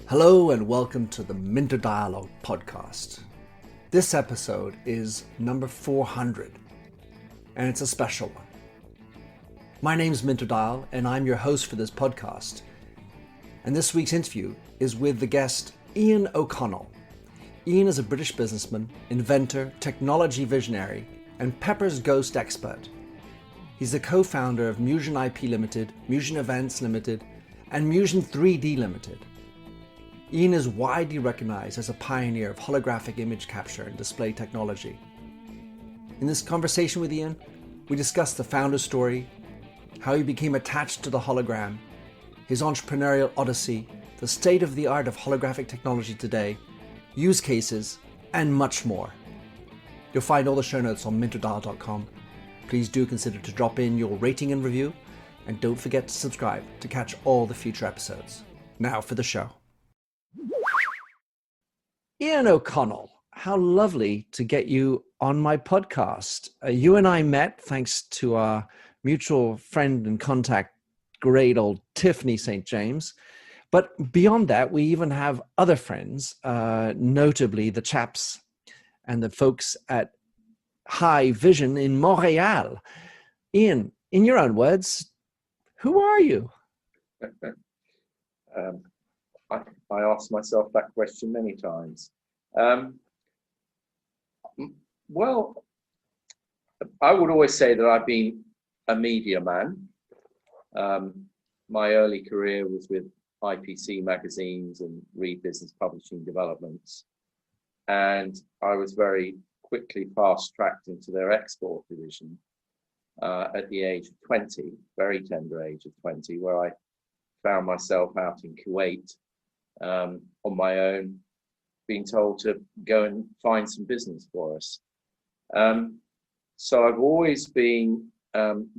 Hello and welcome to the Minter Dialogue podcast. This episode is number 400 and it's a special one. My name's Minter Dial and I'm your host for this podcast. And this week's interview is with the guest Ian O'Connell. Ian is a British businessman, inventor, technology visionary, and Pepper's Ghost expert. He's the co-founder of Musion IP Limited, Musion Events Limited, and Musion 3D Limited. Ian is widely recognized as a pioneer of holographic image capture and display technology. In this conversation with Ian, we discuss the founder's story, how he became attached to the hologram, his entrepreneurial odyssey, the state of the art of holographic technology today, use cases, and much more. You'll find all the show notes on minterdial.com. Please do consider to drop in your rating and review, and don't forget to subscribe to catch all the future episodes. Now for the show. Ian O'Connell, how lovely to get you on my podcast. You and I met thanks to our mutual friend and contact, great old Tiffany St. James. But beyond that, we even have other friends, notably the chaps and the folks at High Vision in Montreal. Ian, in your own words, who are you? I asked myself that question many times. Well, I would always say that I've been a media man. My early career was with IPC magazines and Reed Business Publishing Developments. And I was very quickly fast-tracked into their export division at the age of 20, very tender age of 20, where I found myself out in Kuwait on my own, being told to go and find some business for us. So I've always been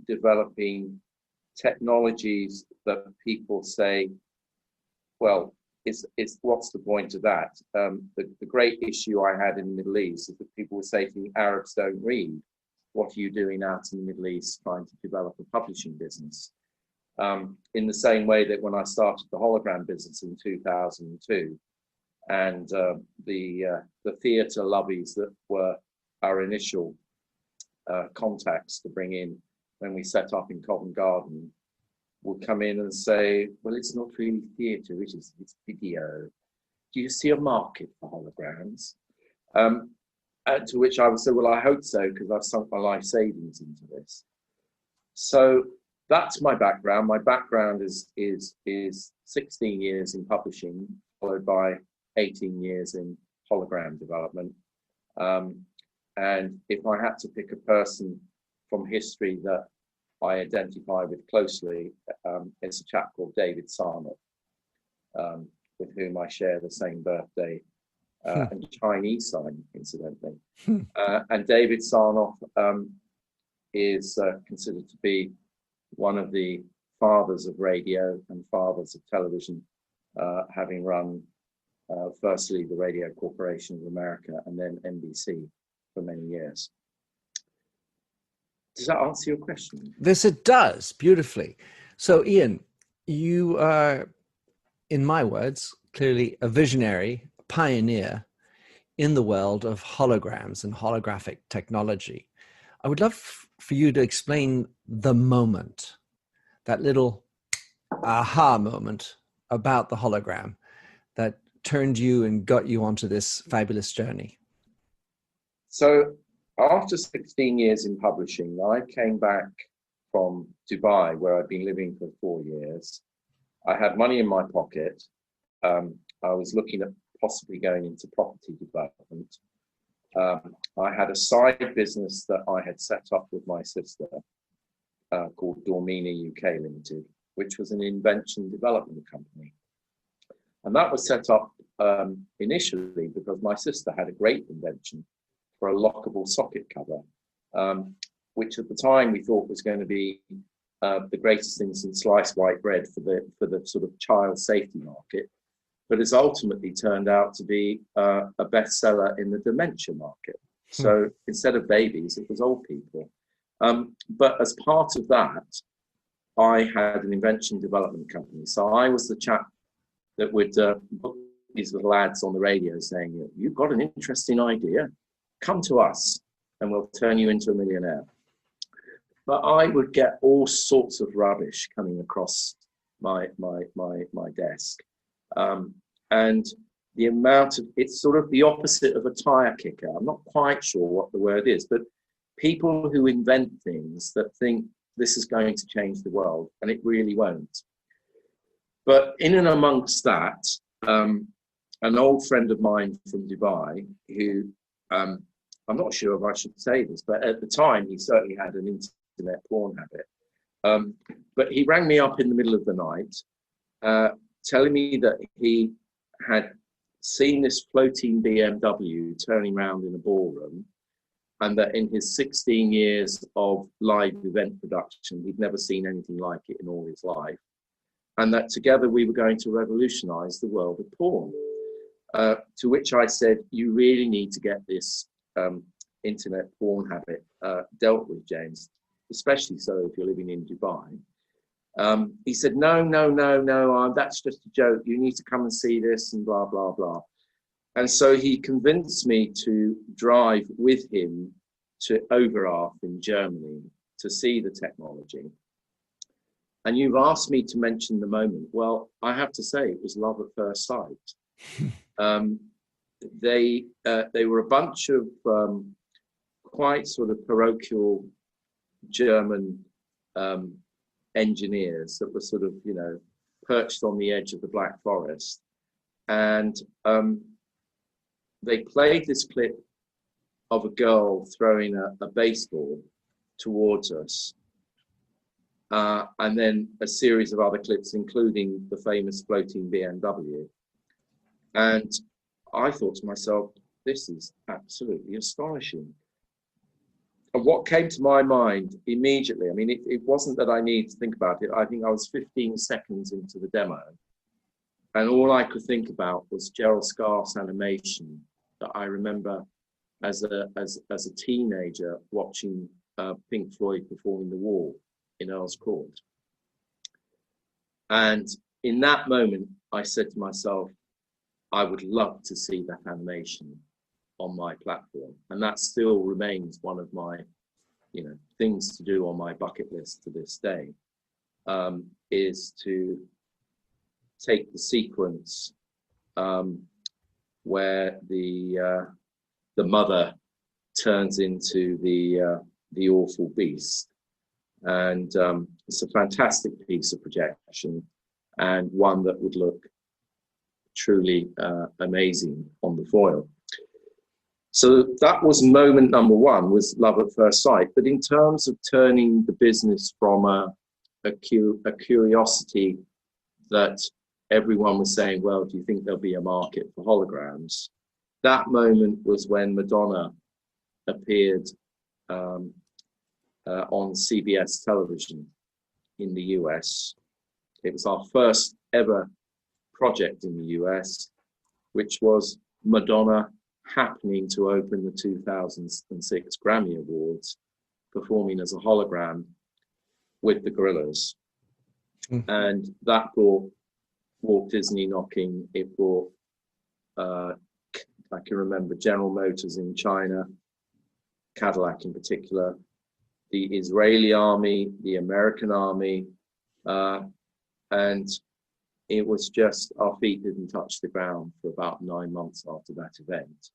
developing technologies that people say, well, it's what's the point of that? The great issue I had in the Middle East is that people would say to me, Arabs don't read. What are you doing out in the Middle East trying to develop a publishing business? In the same way that when I started the hologram business in 2002, and the theatre lobbies that were our initial contacts to bring in when we set up in Covent Garden would come in and say, well, it's not really theatre, it's video. Do you see a market for holograms? To which I would say, well, I hope so, because I've sunk my life savings into this. So that's my background. My background is 16 years in publishing, followed by 18 years in hologram development. And if I had to pick a person from history that I identify with closely, it's a chap called David Sarnoff, with whom I share the same birthday and Chinese sign, incidentally. And David Sarnoff is considered to be one of the fathers of radio and fathers of television, having run firstly the Radio Corporation of America and then NBC for many years. Does that answer your question? This it does, beautifully. So Ian, you are, in my words, clearly a visionary, a pioneer in the world of holograms and holographic technology. I would love for you to explain the moment, that little aha moment about the hologram that turned you and got you onto this fabulous journey. So after 16 years in publishing, I came back from Dubai, where I'd been living for 4 years. I had money in my pocket. I was looking at possibly going into property development. I had a side business that I had set up with my sister called Dormini UK Limited, which was an invention development company. And that was set up initially because my sister had a great invention for a lockable socket cover, which at the time we thought was going to be the greatest thing since sliced white bread for the sort of child safety market, but has ultimately turned out to be a bestseller in the dementia market. So instead of babies, it was old people. But as part of that, I had an invention development company. So I was the chap that would book these little ads on the radio saying, you've got an interesting idea, come to us and we'll turn you into a millionaire. But I would get all sorts of rubbish coming across my desk. And the amount of, it's sort of the opposite of a tire kicker. I'm not quite sure what the word is, but people who invent things that think this is going to change the world, and it really won't. But in and amongst that, an old friend of mine from Dubai, who I'm not sure if I should say this, but at the time he certainly had an internet porn habit. But he rang me up in the middle of the night, telling me that he had seen this floating BMW turning around in a ballroom, and that in his 16 years of live event production, he'd never seen anything like it in all his life. And that together we were going to revolutionize the world of porn. To which I said, you really need to get this internet porn habit dealt with, James, especially so if you're living in Dubai. He said, no, that's just a joke. You need to come and see this and blah, blah, blah. And so he convinced me to drive with him to Oberarth in Germany to see the technology. And you've asked me to mention the moment. Well, I have to say it was love at first sight. They were a bunch of quite sort of parochial German engineers that were sort of, perched on the edge of the Black Forest. And they played this clip of a girl throwing a baseball towards us. And then a series of other clips, including the famous floating BMW. And I thought to myself, this is absolutely astonishing. And what came to my mind immediately, I mean, it wasn't that I needed to think about it. I think I was 15 seconds into the demo. And all I could think about was Gerald Scarfe's animation that I remember as a teenager watching Pink Floyd performing The Wall in Earl's Court. And in that moment, I said to myself, I would love to see that animation on my platform. And that still remains one of my, things to do on my bucket list to this day, is to take the sequence where the mother turns into the awful beast. And it's a fantastic piece of projection, and one that would look truly amazing on the foil. So that was moment number one, was love at first sight. But in terms of turning the business from a curiosity that everyone was saying, well, do you think there'll be a market for holograms? That moment was when Madonna appeared on CBS television in the US. It was our first ever project in the US, which was Madonna happening to open the 2006 Grammy Awards, performing as a hologram with the Gorillaz. And that brought Walt Disney knocking. It brought, I can remember General Motors in China, Cadillac in particular, the Israeli army, the American army, and it was just, our feet didn't touch the ground for about 9 months after that event.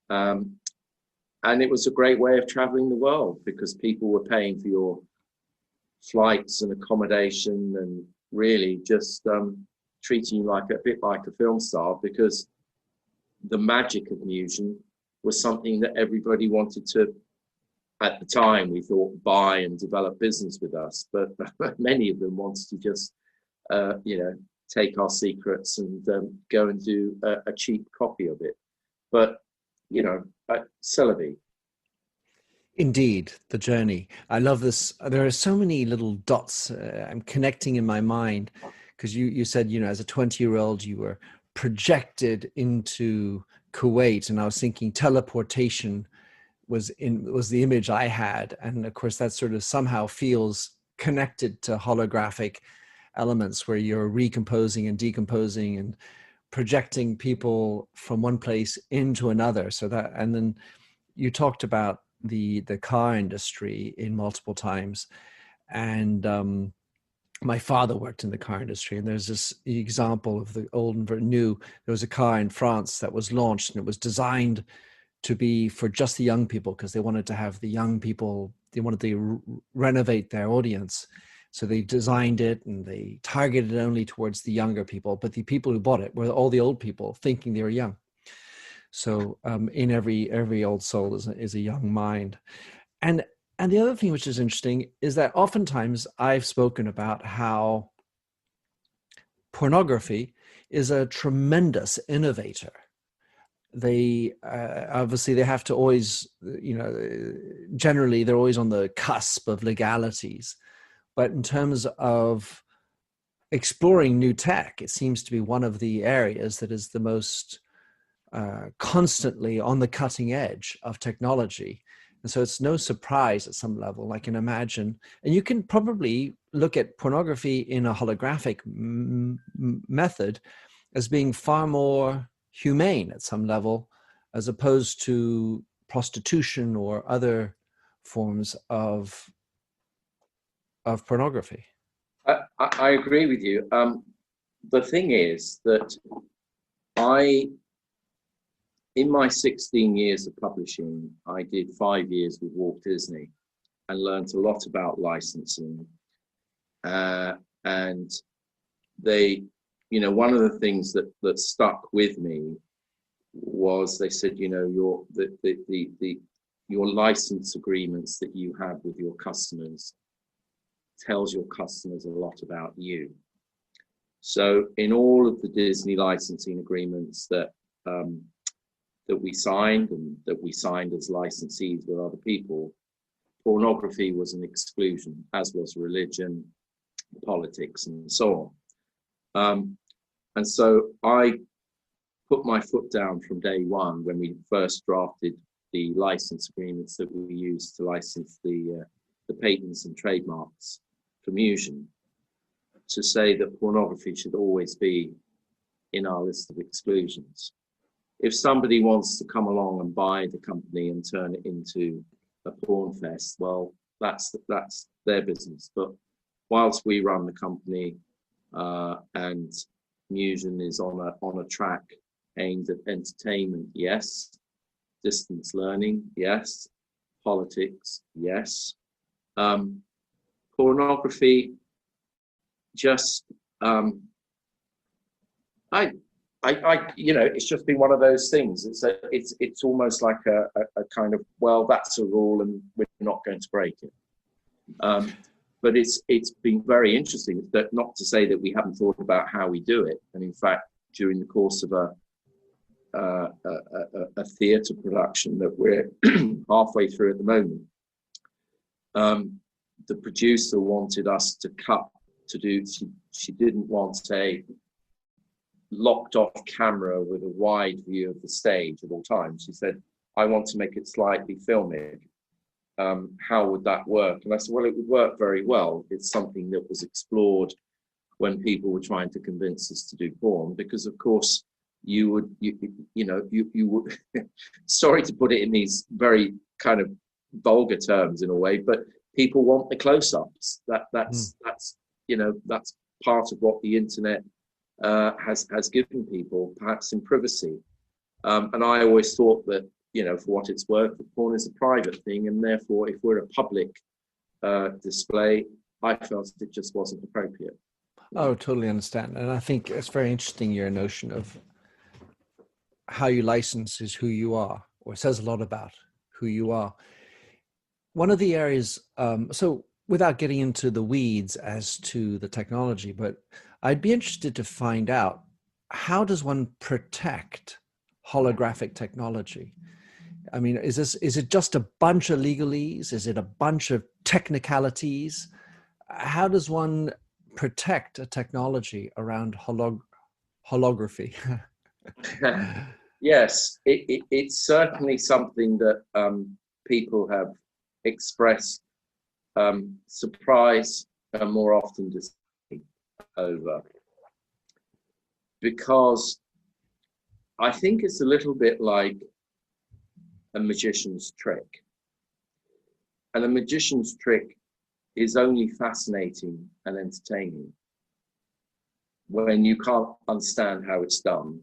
And it was a great way of traveling the world, because people were paying for your flights and accommodation, and really just treating you like a bit like a film star, because the magic of Musion was something that everybody wanted to, at the time, we thought, buy and develop business with us. But many of them wanted to just, take our secrets and go and do a cheap copy of it. But, Celebi. Indeed, the journey. I love this. There are so many little dots I'm connecting in my mind, because you said, as a 20-year-old, you were projected into Kuwait, and I was thinking teleportation was the image I had. And of course that sort of somehow feels connected to holographic elements where you're recomposing and decomposing and projecting people from one place into another. So that, and then you talked about the car industry in multiple times. And my father worked in the car industry, and there's this example of the old and new. There was a car in France that was launched, and it was designed to be for just the young people, because they wanted to have the young people, they wanted to renovate their audience. So they designed it and they targeted it only towards the younger people, but the people who bought it were all the old people thinking they were young. So in every old soul is a young mind. And the other thing which is interesting is that oftentimes I've spoken about how pornography is a tremendous innovator. They obviously they have to always, generally they're always on the cusp of legalities. But in terms of exploring new tech, it seems to be one of the areas that is the most constantly on the cutting edge of technology. And so it's no surprise at some level. I can imagine, and you can probably look at pornography in a holographic method as being far more humane at some level, as opposed to prostitution or other forms of pornography. I agree with you. The thing is that in my 16 years of publishing, I did 5 years with Walt Disney and learned a lot about licensing. And they, one of the things that stuck with me was they said, your license agreements that you have with your customers tells your customers a lot about you. So in all of the Disney licensing agreements that we signed and that we signed as licensees with other people, pornography was an exclusion, as was religion, politics, and so on. And so I put my foot down from day one when we first drafted the license agreements that we used to license the patents and trademarks for Musion, to say that pornography should always be in our list of exclusions. If somebody wants to come along and buy the company and turn it into a porn fest, well, that's their business. But whilst we run the company and Musion is on a track aimed at entertainment, yes. Distance learning, yes. Politics, yes. Pornography, just it's just been one of those things. It's almost like a kind of, well, that's a rule and we're not going to break it. But it's been very interesting. That not to say that we haven't thought about how we do it. And in fact, during the course of a theatre production that we're halfway through at the moment, the producer wanted us to cut to do. She didn't want a locked off camera with a wide view of the stage at all times. She said, I want to make it slightly filmic. How would that work? And I said, well, it would work very well. It's something that was explored when people were trying to convince us to do porn, because of course you would sorry to put it in these very kind of vulgar terms in a way, but people want the close-ups. That's part of what the internet has given people, perhaps in privacy. And I always thought that, for what it's worth, porn is a private thing, and therefore, if we're a public display, I felt it just wasn't appropriate. Oh, totally understand. And I think it's very interesting, your notion of how you license is who you are, or it says a lot about who you are. One of the areas, so without getting into the weeds as to the technology, but I'd be interested to find out, how does one protect holographic technology? I mean, is it just a bunch of legalese? Is it a bunch of technicalities? How does one protect a technology around holography? Yes, it's certainly something that people have expressed surprise and more often dismay over, because I think it's a little bit like a magician's trick. And a magician's trick is only fascinating and entertaining when you can't understand how it's done,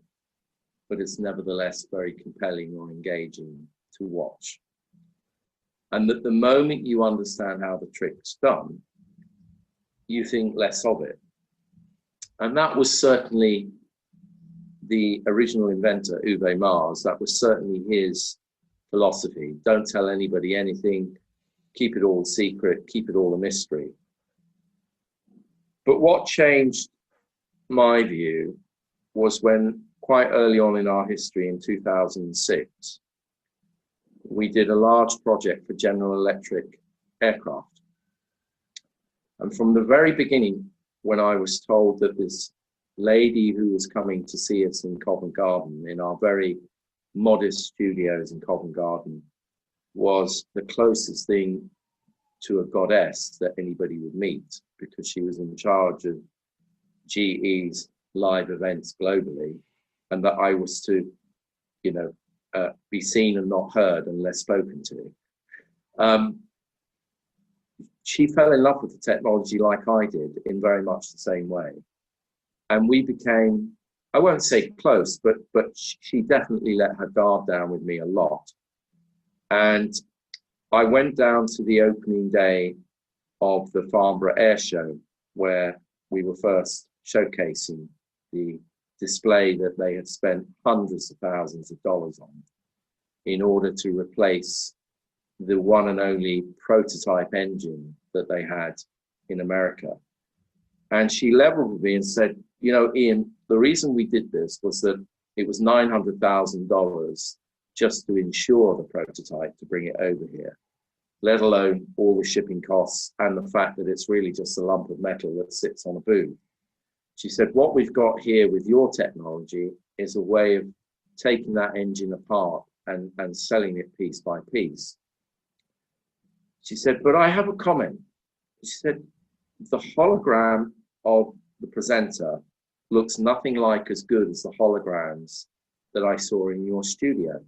but it's nevertheless very compelling or engaging to watch. And that the moment you understand how the trick's done, you think less of it. And that was certainly the original inventor, Uwe Mars. That was certainly his philosophy. Don't tell anybody anything, keep it all secret, keep it all a mystery. But what changed my view was when, quite early on in our history in 2006, we did a large project for General Electric aircraft. And from the very beginning, when I was told that this lady who was coming to see us in Covent Garden, in our very modest studios in Covent Garden, was the closest thing to a goddess that anybody would meet, because she was in charge of GE's live events globally, and that I was to, be seen and not heard unless spoken to. She fell in love with the technology like I did, in very much the same way. And we became, I won't say close, but she definitely let her guard down with me a lot. And I went down to the opening day of the Farnborough Air Show, where we were first showcasing the display that they had spent hundreds of thousands of dollars on in order to replace the one and only prototype engine that they had in America. And she leveled with me and said, Ian, the reason we did this was that it was $900,000 just to insure the prototype, to bring it over here, let alone all the shipping costs and the fact that it's really just a lump of metal that sits on a booth. She said, what we've got here with your technology is a way of taking that engine apart and selling it piece by piece. She said, but I have a comment. She said, the hologram of the presenter looks nothing like as good as the holograms that I saw in your studio.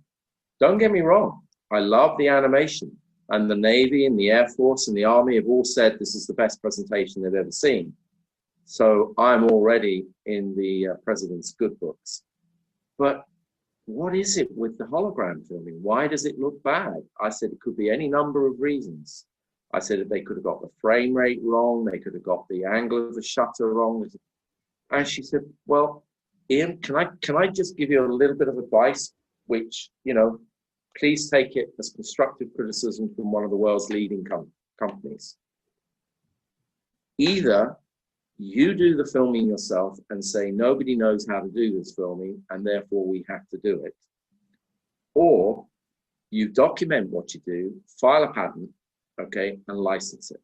Don't get me wrong. I love the animation, and the Navy and the Air Force and the Army have all said this is the best presentation they've ever seen. So I'm already in the president's good books. But what is it with the hologram filming? Why does it look bad? I said, it could be any number of reasons. I said that they could have got the frame rate wrong. They could have got the angle of the shutter wrong. And she said, well, Ian, can I just give you a little bit of advice, which, please take it as constructive criticism from one of the world's leading companies. Either you do the filming yourself and say, nobody knows how to do this filming, and therefore we have to do it. Or you document what you do, file a patent, okay, and license it.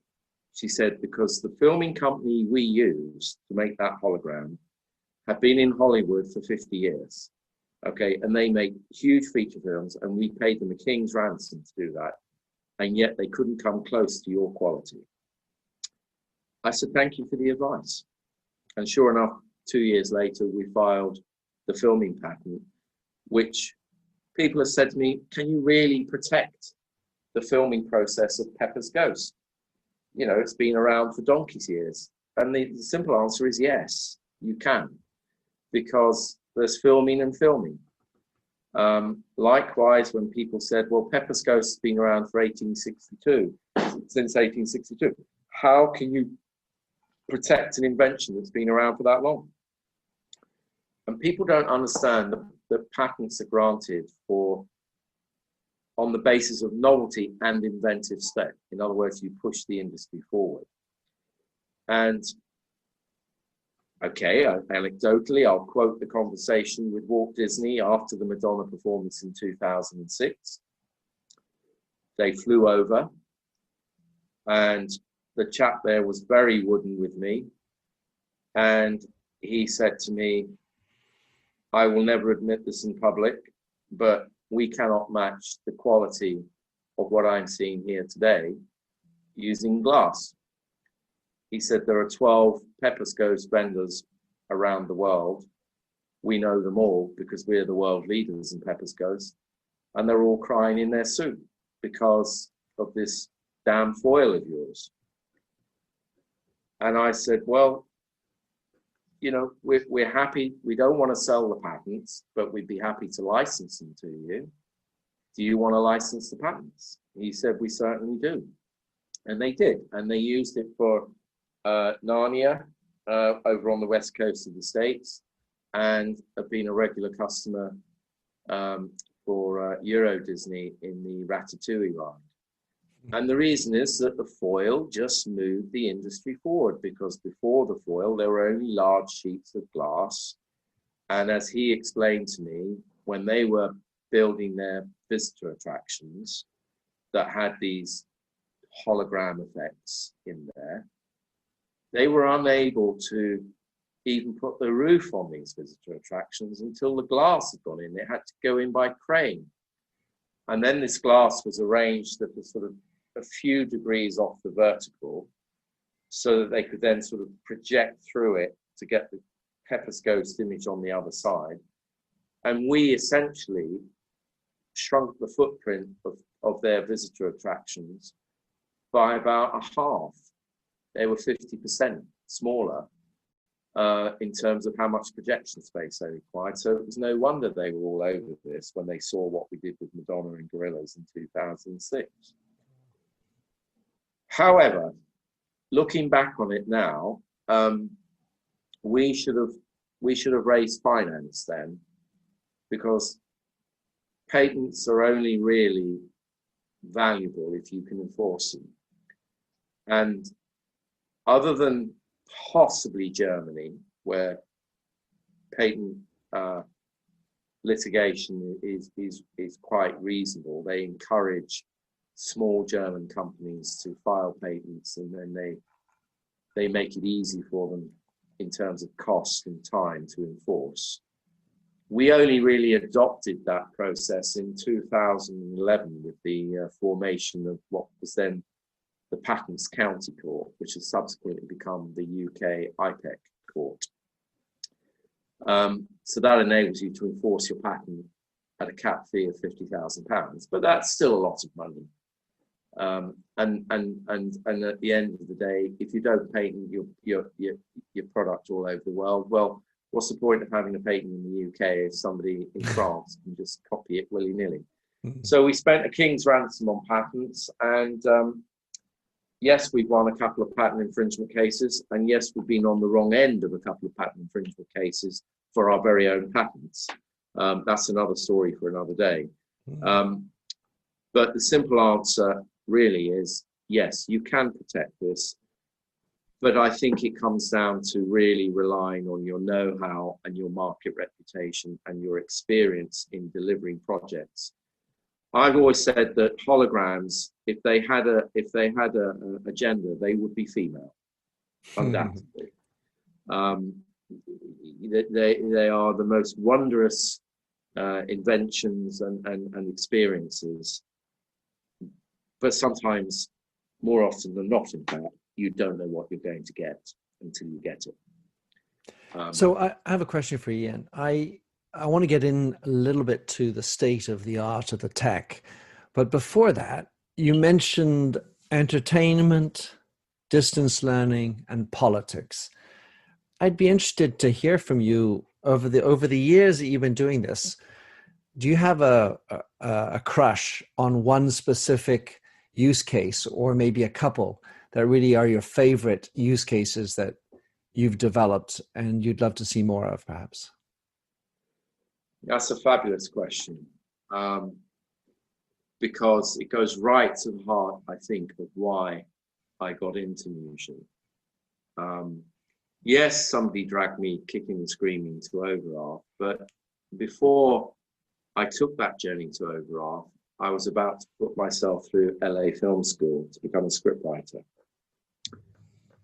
She said, because the filming company we use to make that hologram have been in Hollywood for 50 years, okay, and they make huge feature films, and we paid them a king's ransom to do that, and yet they couldn't come close to your quality. I said, thank you for the advice. And sure enough, 2 years later, we filed the filming patent, which people have said to me, can you really protect the filming process of Pepper's Ghost? It's been around for donkey's years. And the simple answer is yes, you can, because there's filming and filming. Likewise, when people said, well, Pepper's Ghost has been around for since 1862. How can you protect an invention that's been around for that long? And people don't understand that patents are granted on the basis of novelty and inventive step. In other words, you push the industry forward. And okay, anecdotally, I'll quote the conversation with Walt Disney after the Madonna performance in 2006. They flew over, and the chap there was very wooden with me. And he said to me, I will never admit this in public, but we cannot match the quality of what I'm seeing here today using glass. He said there are 12 Peppersco's vendors around the world. We know them all because we're the world leaders in Peppersco's, and they're all crying in their soup because of this damn foil of yours. And I said, well, you know, we're happy. We don't want to sell the patents, but we'd be happy to license them to you. Do you want to license the patents? He said, we certainly do. And they did. And they used it for Narnia over on the west coast of the States, and have been a regular customer for Euro Disney in the Ratatouille ride. And the reason is that the foil just moved the industry forward, because before the foil, there were only large sheets of glass. And as he explained to me, when they were building their visitor attractions that had these hologram effects in there, they were unable to even put the roof on these visitor attractions until the glass had gone in. It had to go in by crane. And then this glass was arranged at the sort of a few degrees off the vertical, so that they could then sort of project through it to get the Pepper's Ghost image on the other side. And we essentially shrunk the footprint of their visitor attractions by about a half. They were 50% smaller in terms of how much projection space they required. So it was no wonder they were all over this when they saw what we did with Madonna and Gorillas in 2006. However, looking back on it now, we should have raised finance then, because patents are only really valuable if you can enforce them. And other than possibly Germany, where patent litigation is quite reasonable, they encourage small German companies to file patents, and then they make it easy for them in terms of cost and time to enforce. We only really adopted that process in 2011 with the formation of what was then the Patents County Court, which has subsequently become the UK IPEC Court. So that enables you to enforce your patent at a cap fee of £50,000, but that's still a lot of money. And at the end of the day, if you don't patent your product all over the world, well, what's the point of having a patent in the UK if somebody in France can just copy it willy-nilly? So we spent a king's ransom on patents, and yes, we've won a couple of patent infringement cases, and yes, we've been on the wrong end of a couple of patent infringement cases for our very own patents. That's another story for another day. But the simple answer really is, yes, you can protect this, but I think it comes down to really relying on your know-how and your market reputation and your experience in delivering projects. I've always said that holograms, if they had a gender, they would be female, undoubtedly. They are the most wondrous inventions and experiences. But sometimes, more often than not, in fact, you don't know what you're going to get until you get it. So I have a question for Ian. I want to get in a little bit to the state of the art of the tech. But before that, you mentioned entertainment, distance learning, and politics. I'd be interested to hear from you over the years that you've been doing this. Do you have a crush on one specific use case, or maybe a couple that really are your favorite use cases that you've developed and you'd love to see more of, perhaps? That's a fabulous question, because it goes right to the heart, I think, of why I got into Musion. Yes, somebody dragged me kicking and screaming to Overarth, but before I took that journey to Overarth, I was about to put myself through LA Film School to become a scriptwriter.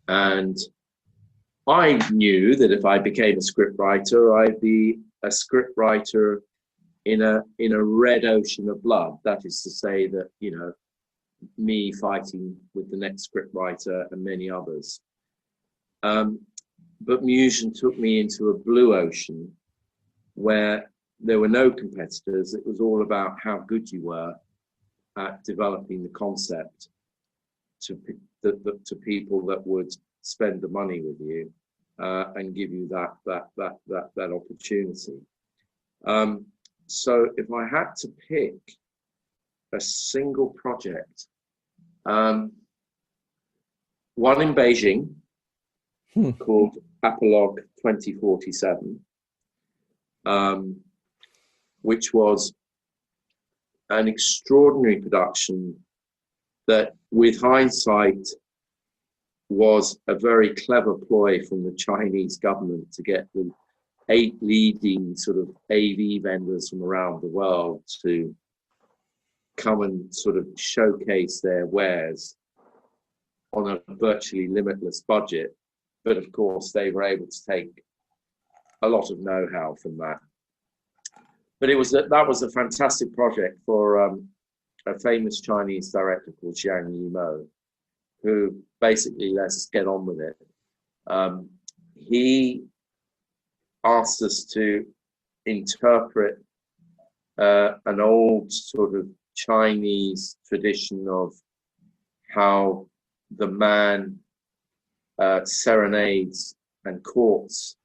And I knew that if I became a scriptwriter, I'd be a scriptwriter in a red ocean of blood. That is to say that, you know, me fighting with the next scriptwriter and many others. But Musion took me into a blue ocean where there were no competitors. It was all about how good you were at developing the concept to people that would spend the money with you and give you that opportunity. So if I had to pick a single project, one in Beijing called Apolog 2047, which was an extraordinary production that, with hindsight, was a very clever ploy from the Chinese government to get the 8 leading sort of AV vendors from around the world to come and sort of showcase their wares on a virtually limitless budget. But of course, they were able to take a lot of know-how from that. But that was a fantastic project for a famous Chinese director called Zhang Yimou, who basically let us get on with it. He asked us to interpret an old sort of Chinese tradition of how the man serenades and courts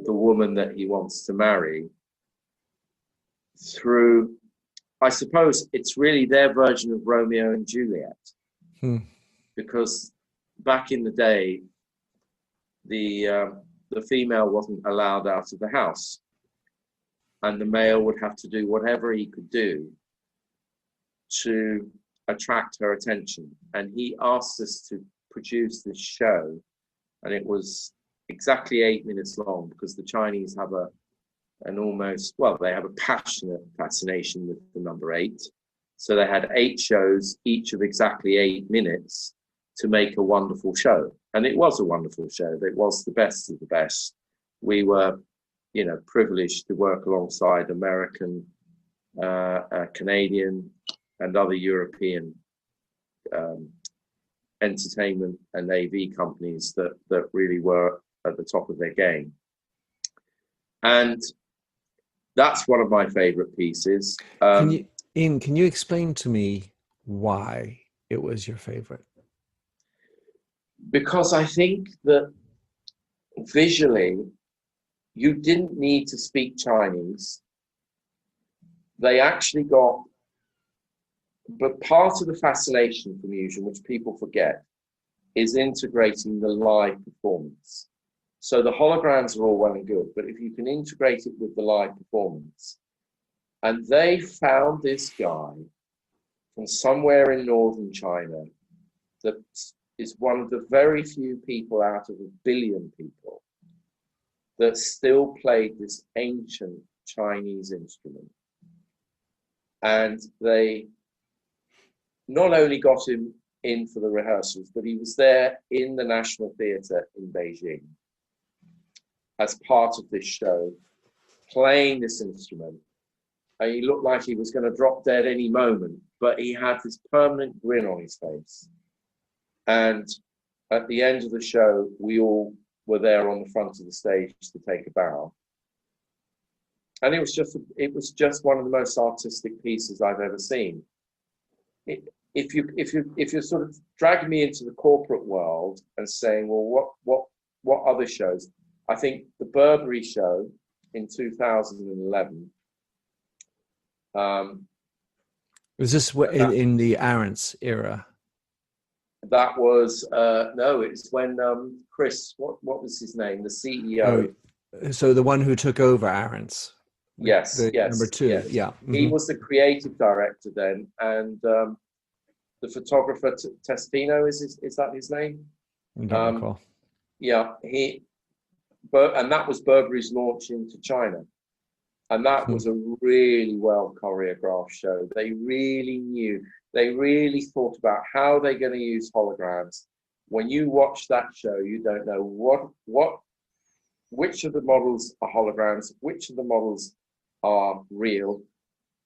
the woman that he wants to marry through, I suppose it's really their version of Romeo and Juliet. Because back in the day, the female wasn't allowed out of the house, and the male would have to do whatever he could do to attract her attention. And he asked us to produce this show, and it was exactly 8 minutes long, because the Chinese have they have a passionate fascination with the number 8. So they had 8 shows, each of exactly 8 minutes, to make a wonderful show. And it was a wonderful show. It was the best of the best. We were, privileged to work alongside American, Canadian, and other European entertainment and AV companies that really were at the top of their game. And that's one of my favorite pieces. Can you explain to me why it was your favorite? Because I think that visually, you didn't need to speak Chinese. They actually got, but part of the fascination for Musion, which people forget, is integrating the live performance. So the holograms are all well and good, but if you can integrate it with the live performance. And they found this guy from somewhere in northern China that is one of the very few people out of 1 billion people that still played this ancient Chinese instrument. And they not only got him in for the rehearsals, but he was there in the National Theatre in Beijing as part of this show, playing this instrument. And he looked like he was going to drop dead any moment, but he had this permanent grin on his face. And at the end of the show, we all were there on the front of the stage to take a bow. And it was just one of the most artistic pieces I've ever seen. If you're sort of dragging me into the corporate world and saying, well, what other shows? I think the Burberry Show in 2011. Was this in the Arendt's era? That was no. It's when Chris, what was his name? The CEO. Oh, so the one who took over Arendt's. Yes. Number 2. Yes. Yeah. Mm-hmm. He was the creative director then, and the photographer Testino is that his name? I don't recall. Yeah. And that was Burberry's launch into China, and that was a really well choreographed show. They really knew. They really thought about how they're going to use holograms. When you watch that show, you don't know which of the models are holograms, which of the models are real,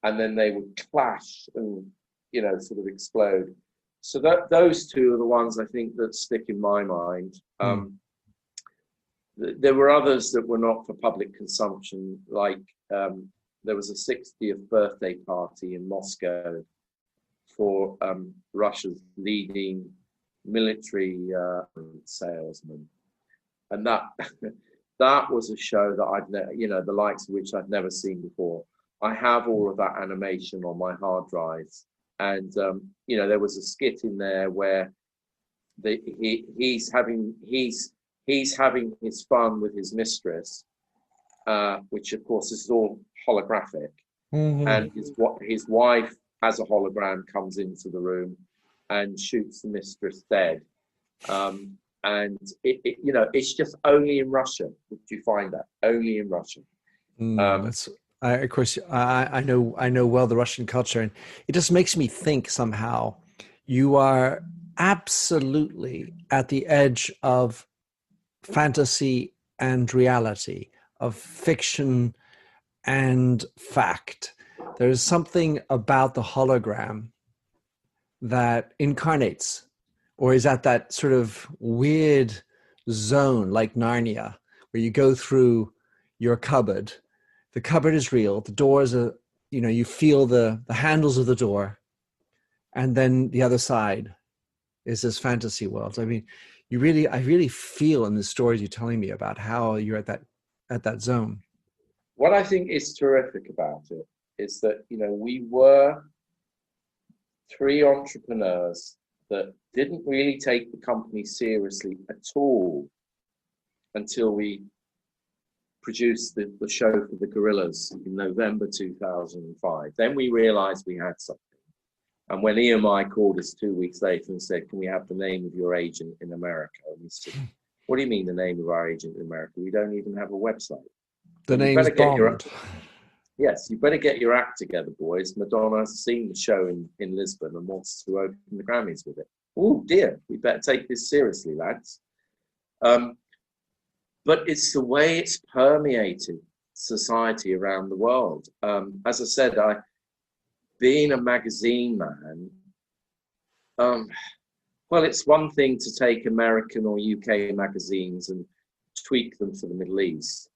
and then they would clash and sort of explode. So that those two are the ones I think that stick in my mind. There were others that were not for public consumption, like there was a 60th birthday party in Moscow for Russia's leading military salesman, and that that was a show that the likes of which I'd never seen before. I have all of that animation on my hard drives, and there was a skit in there where he's having his fun with his mistress, which of course is all holographic, and his wife as a hologram comes into the room and shoots the mistress dead. And it's just only in Russia would you find that, only in Russia. Of course, I know well the Russian culture, and it just makes me think somehow you are absolutely at the edge of fantasy and reality, of fiction and fact. There's something about the hologram that incarnates or is at that sort of weird zone like Narnia, where you go through your cupboard. The cupboard is real. The doors are, you feel the handles of the door. And then the other side is this fantasy world. I mean, I really feel in the stories you're telling me about how you're at that zone. What I think is terrific about it is that, we were three entrepreneurs that didn't really take the company seriously at all until we produced the show for the Gorillas in November 2005. Then we realized we had something. And when EMI called us 2 weeks later and said, "Can we have the name of your agent in America?" And we said, "What do you mean the name of our agent in America? We don't even have a website." The name's Bond. Yes, you better get your act together, boys. Madonna's seen the show in Lisbon and wants to open the Grammys with it. Oh dear, we better take this seriously, lads. But it's the way it's permeated society around the world. As I said, being a magazine man, well, it's one thing to take American or UK magazines and tweak them for the Middle East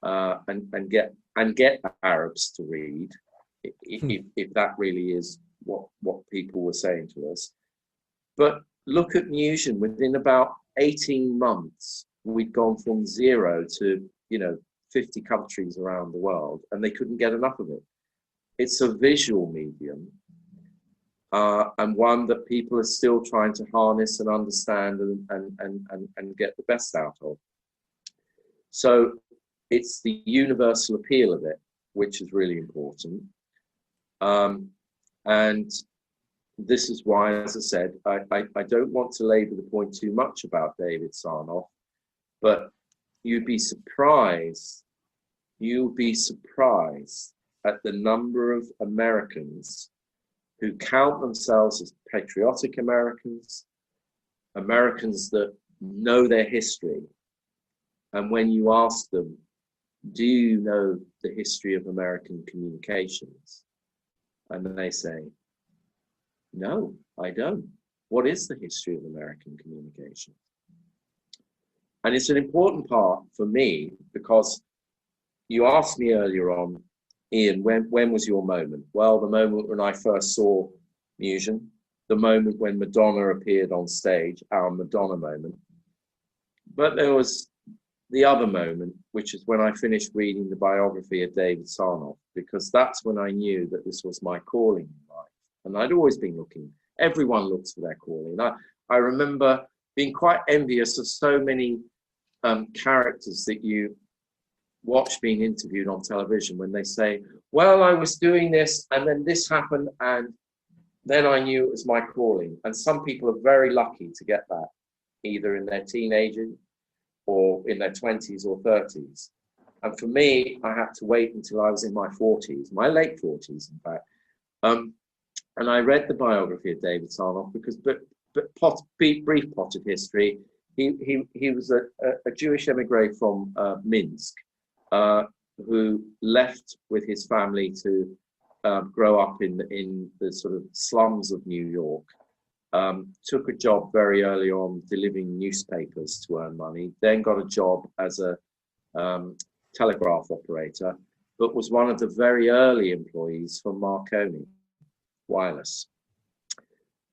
and get Arabs to read, if that really is what people were saying to us. But look at Musion. Within about 18 months, we'd gone from 0 to 50 countries around the world, and they couldn't get enough of it. It's a visual medium, and one that people are still trying to harness and understand and get the best out of. So it's the universal appeal of it, which is really important. And this is why, as I said, I don't want to labor the point too much about David Sarnoff, but you'd be surprised at the number of Americans who count themselves as patriotic Americans, Americans that know their history. And when you ask them, do you know the history of American communications? And they say, no, I don't. What is the history of American communications? And it's an important part for me because you asked me earlier on, Ian, when was your moment? Well, the moment when I first saw Musion, the moment when Madonna appeared on stage, our Madonna moment. But there was the other moment, which is when I finished reading the biography of David Sarnoff, because that's when I knew that this was my calling in life. And I'd always been looking. Everyone looks for their calling. I remember being quite envious of so many characters that you watch being interviewed on television when they say, well, I was doing this and then this happened and then I knew it was my calling. And some people are very lucky to get that, either in their teenagers or in their 20s or 30s. And for me, I had to wait until I was in my 40s, my late 40s, in fact. And I read the biography of David Sarnoff because, brief potted history, he was a Jewish emigre from Minsk who left with his family to grow up in the sort of slums of New York. took a job very early on delivering newspapers to earn money, then got a job as a telegraph operator, but was one of the very early employees for Marconi Wireless.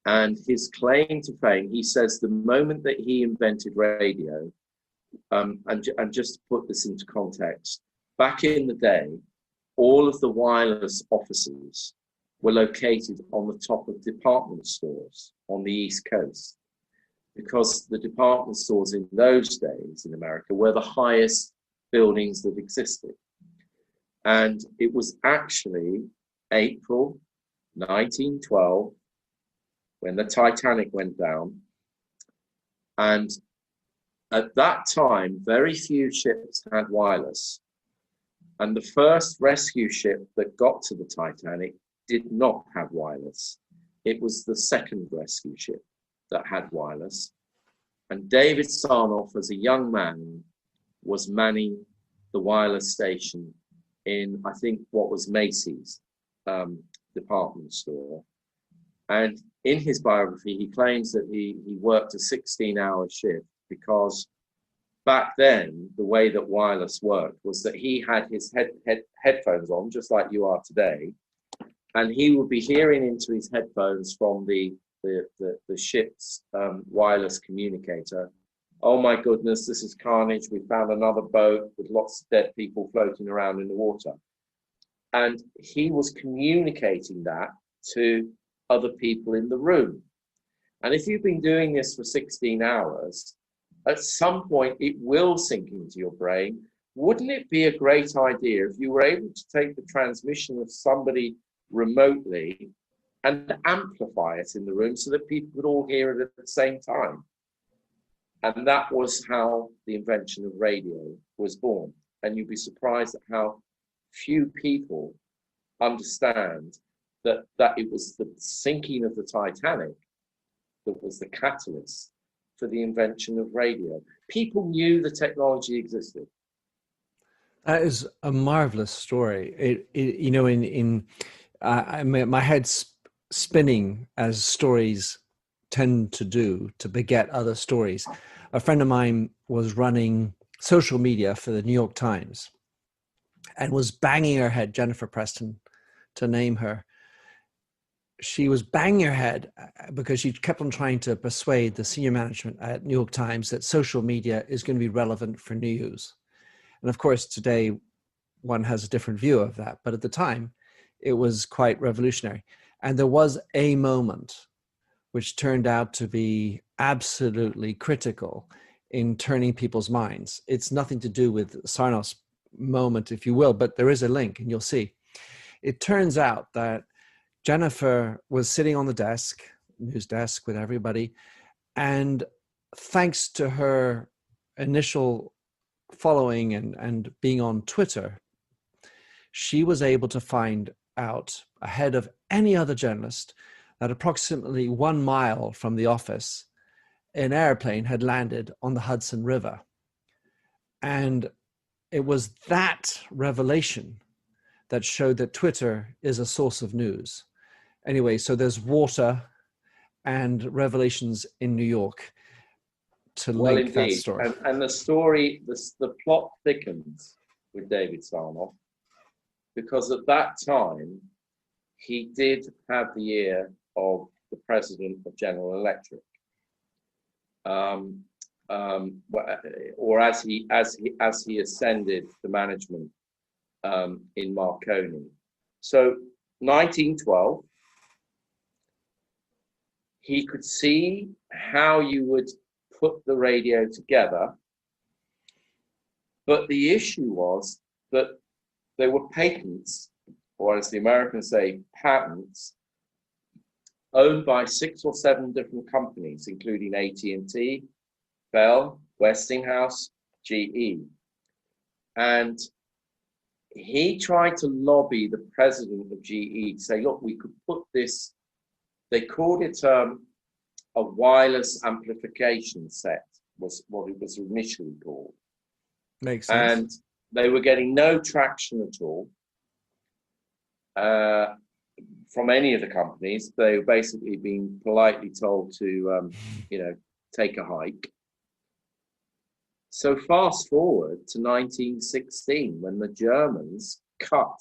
And his claim to fame, he says the moment that he invented radio, and just to put this into context, back in the day, all of the wireless offices were located on the top of department stores on the East Coast, because the department stores in those days in America were the highest buildings that existed. And it was actually April 1912 when the Titanic went down. And at that time, very few ships had wireless. And the first rescue ship that got to the Titanic did not have wireless. It was the second rescue ship that had wireless. And David Sarnoff, as a young man, was manning the wireless station in, I think, what was Macy's department store. And in his biography, he claims that he worked a 16-hour shift because back then, the way that wireless worked was that he had his headphones on, just like you are today, and he would be hearing into his headphones from the ship's wireless communicator, "Oh my goodness, this is carnage. We found another boat with lots of dead people floating around in the water." And he was communicating that to other people in the room. And if you've been doing this for 16 hours, at some point it will sink into your brain. Wouldn't it be a great idea if you were able to take the transmission of somebody remotely and amplify it in the room so that people could all hear it at the same time? And that was how the invention of radio was born. And you'd be surprised at how few people understand that it was the sinking of the Titanic that was the catalyst for the invention of radio. People knew the technology existed. That is a marvelous story. You know, my head's spinning as stories tend to do to beget other stories. A friend of mine was running social media for the New York Times and was banging her head, Jennifer Preston, to name her. She was banging her head because she kept on trying to persuade the senior management at New York Times that social media is going to be relevant for news. And of course, today one has a different view of that. But at the time, it was quite revolutionary. And there was a moment which turned out to be absolutely critical in turning people's minds. It's nothing to do with Sarnoff's moment, if you will, but there is a link and you'll see. It turns out that Jennifer was sitting on the desk, news desk with everybody, and thanks to her initial following and being on Twitter, she was able to find out ahead of any other journalist that approximately 1 mile from the office, an airplane had landed on the Hudson River. And it was that revelation that showed that Twitter is a source of news. Anyway, so there's water and revelations in New York to link that story. And the story, the plot thickens with David Sarnoff, because at that time, he did have the ear of the president of General Electric, or as he ascended the management in Marconi. So 1912, he could see how you would put the radio together, but the issue was that there were patents, or as the Americans say, patents, owned by 6 or 7 different companies, including AT&T, Bell, Westinghouse, GE. And he tried to lobby the president of GE to say, look, we could put this, they called it a wireless amplification set, was what it was initially called. Makes sense. And they were getting no traction at all. from any of the companies. They were basically being politely told to, take a hike. So fast forward to 1916, when the Germans cut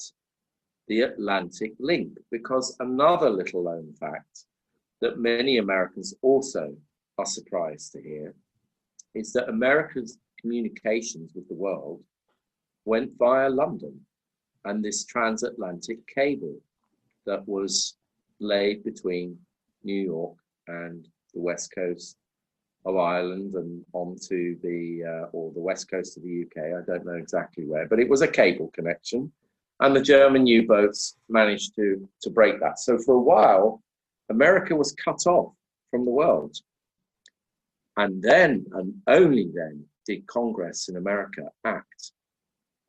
the Atlantic link, because another little known fact that many Americans also are surprised to hear is that America's communications with the world went via London and this transatlantic cable that was laid between New York and the west coast of Ireland and onto the west coast of the UK. I don't know exactly where, but it was a cable connection, and the German U-boats managed to break that. So for a while, America was cut off from the world. And then, and only then, did Congress in America act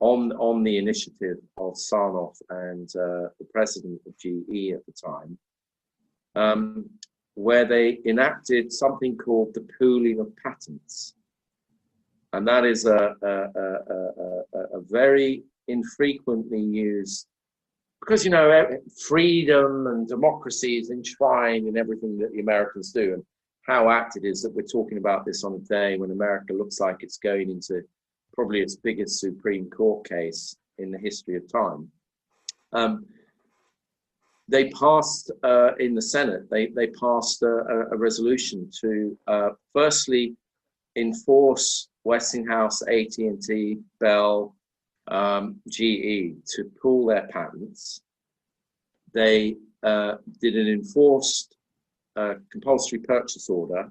on the initiative of Sarnoff and the president of GE at the time, where they enacted something called the pooling of patents. And that is a very infrequently used, because, freedom and democracy is enshrined in everything that the Americans do. And how apt it is that we're talking about this on a day when America looks like it's going into probably its biggest Supreme Court case in the history of time. They passed in the Senate, they passed a resolution to firstly enforce Westinghouse, AT&T, Bell, GE to pool their patents. They did an enforced compulsory purchase order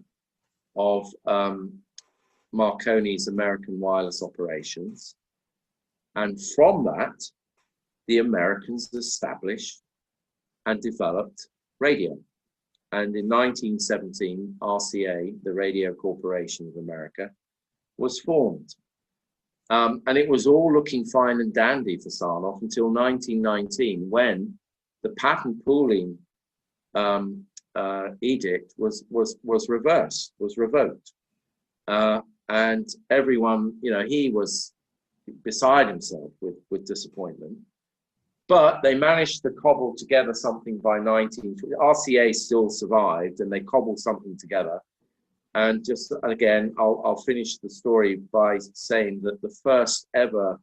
of Marconi's American wireless operations. And from that, the Americans established and developed radio. And in 1917, RCA, the Radio Corporation of America, was formed. And it was all looking fine and dandy for Sarnoff until 1919, when the patent pooling edict was revoked. And everyone, he was beside himself with disappointment. But they managed to cobble together something by 1920. RCA still survived, and they cobbled something together. And just again, I'll finish the story by saying that the first ever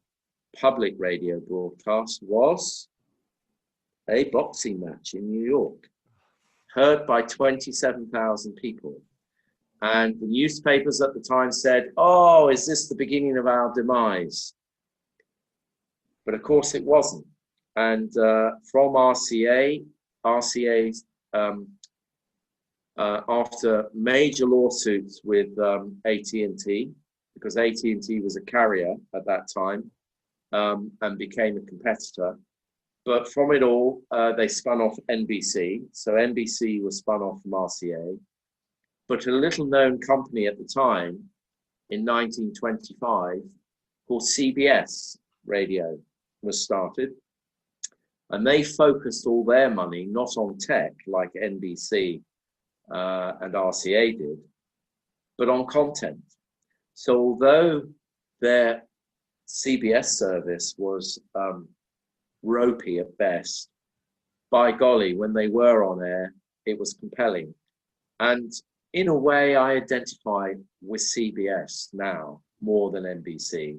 public radio broadcast was a boxing match in New York, heard by 27,000 people. And the newspapers at the time said, "Oh, is this the beginning of our demise?" But of course it wasn't. And from RCA's after major lawsuits with AT&T, because AT&T was a carrier at that time and became a competitor. But from it all, they spun off NBC. So NBC was spun off from RCA. But a little known company at the time in 1925 called CBS Radio was started. And they focused all their money not on tech like NBC and RCA did, but on content. So although their CBS service was ropey at best, by golly, when they were on air, it was compelling. And in a way, I identify with CBS now more than NBC.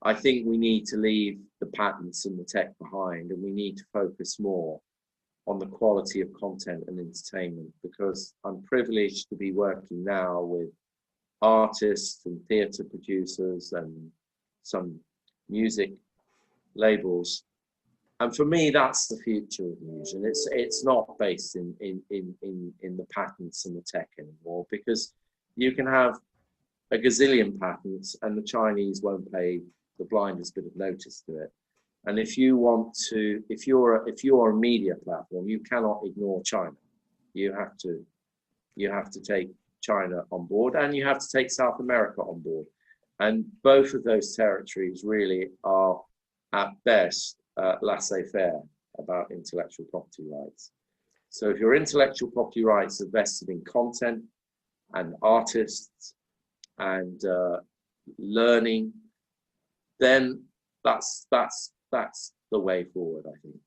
I think we need to leave the patents and the tech behind, and we need to focus more on the quality of content and entertainment, because I'm privileged to be working now with artists and theatre producers and some music labels. And for me, that's the future of Musion. It's not based in the patents and the tech anymore, because you can have a gazillion patents and the Chinese won't pay the blindest bit of notice to it. And if you want to, if you're a media platform, you cannot ignore China. You have to take China on board, and you have to take South America on board. And both of those territories really are at best laissez-faire about intellectual property rights. So if your intellectual property rights are vested in content and artists and learning, then that's the way forward, I think.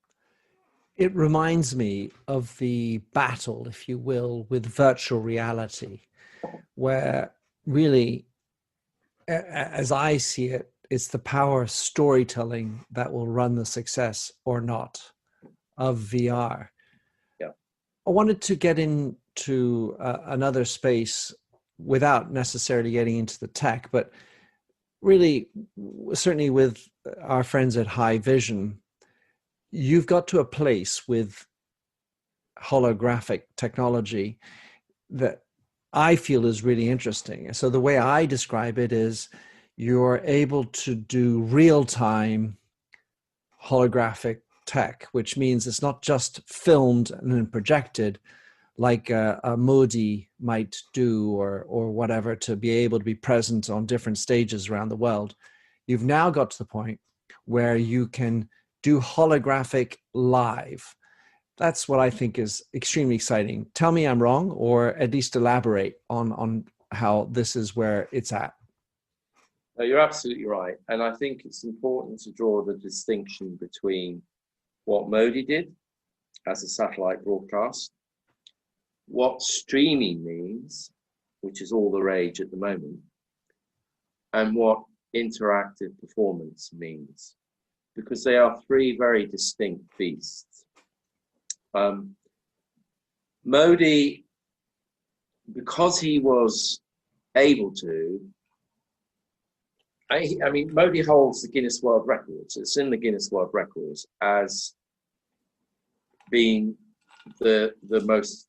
It reminds me of the battle, if you will, with virtual reality, where really, as I see it, it's the power of storytelling that will run the success or not of VR. Yeah. I wanted to get into another space without necessarily getting into the tech, but really, certainly with our friends at High Vision, you've got to a place with holographic technology that I feel is really interesting. So the way I describe it is you're able to do real-time holographic tech, which means it's not just filmed and then projected like a Modi might do or whatever, to be able to be present on different stages around the world. You've now got to the point where you can do holographic live. That's what I think is extremely exciting. Tell me I'm wrong, or at least elaborate on how this is where it's at. No, you're absolutely right. And I think it's important to draw the distinction between what Modi did as a satellite broadcast, what streaming means, which is all the rage at the moment, and what interactive performance means, because they are three very distinct beasts. Modi, because he was able to, I mean, Modi holds the Guinness World Records. It's in the Guinness World Records as being the most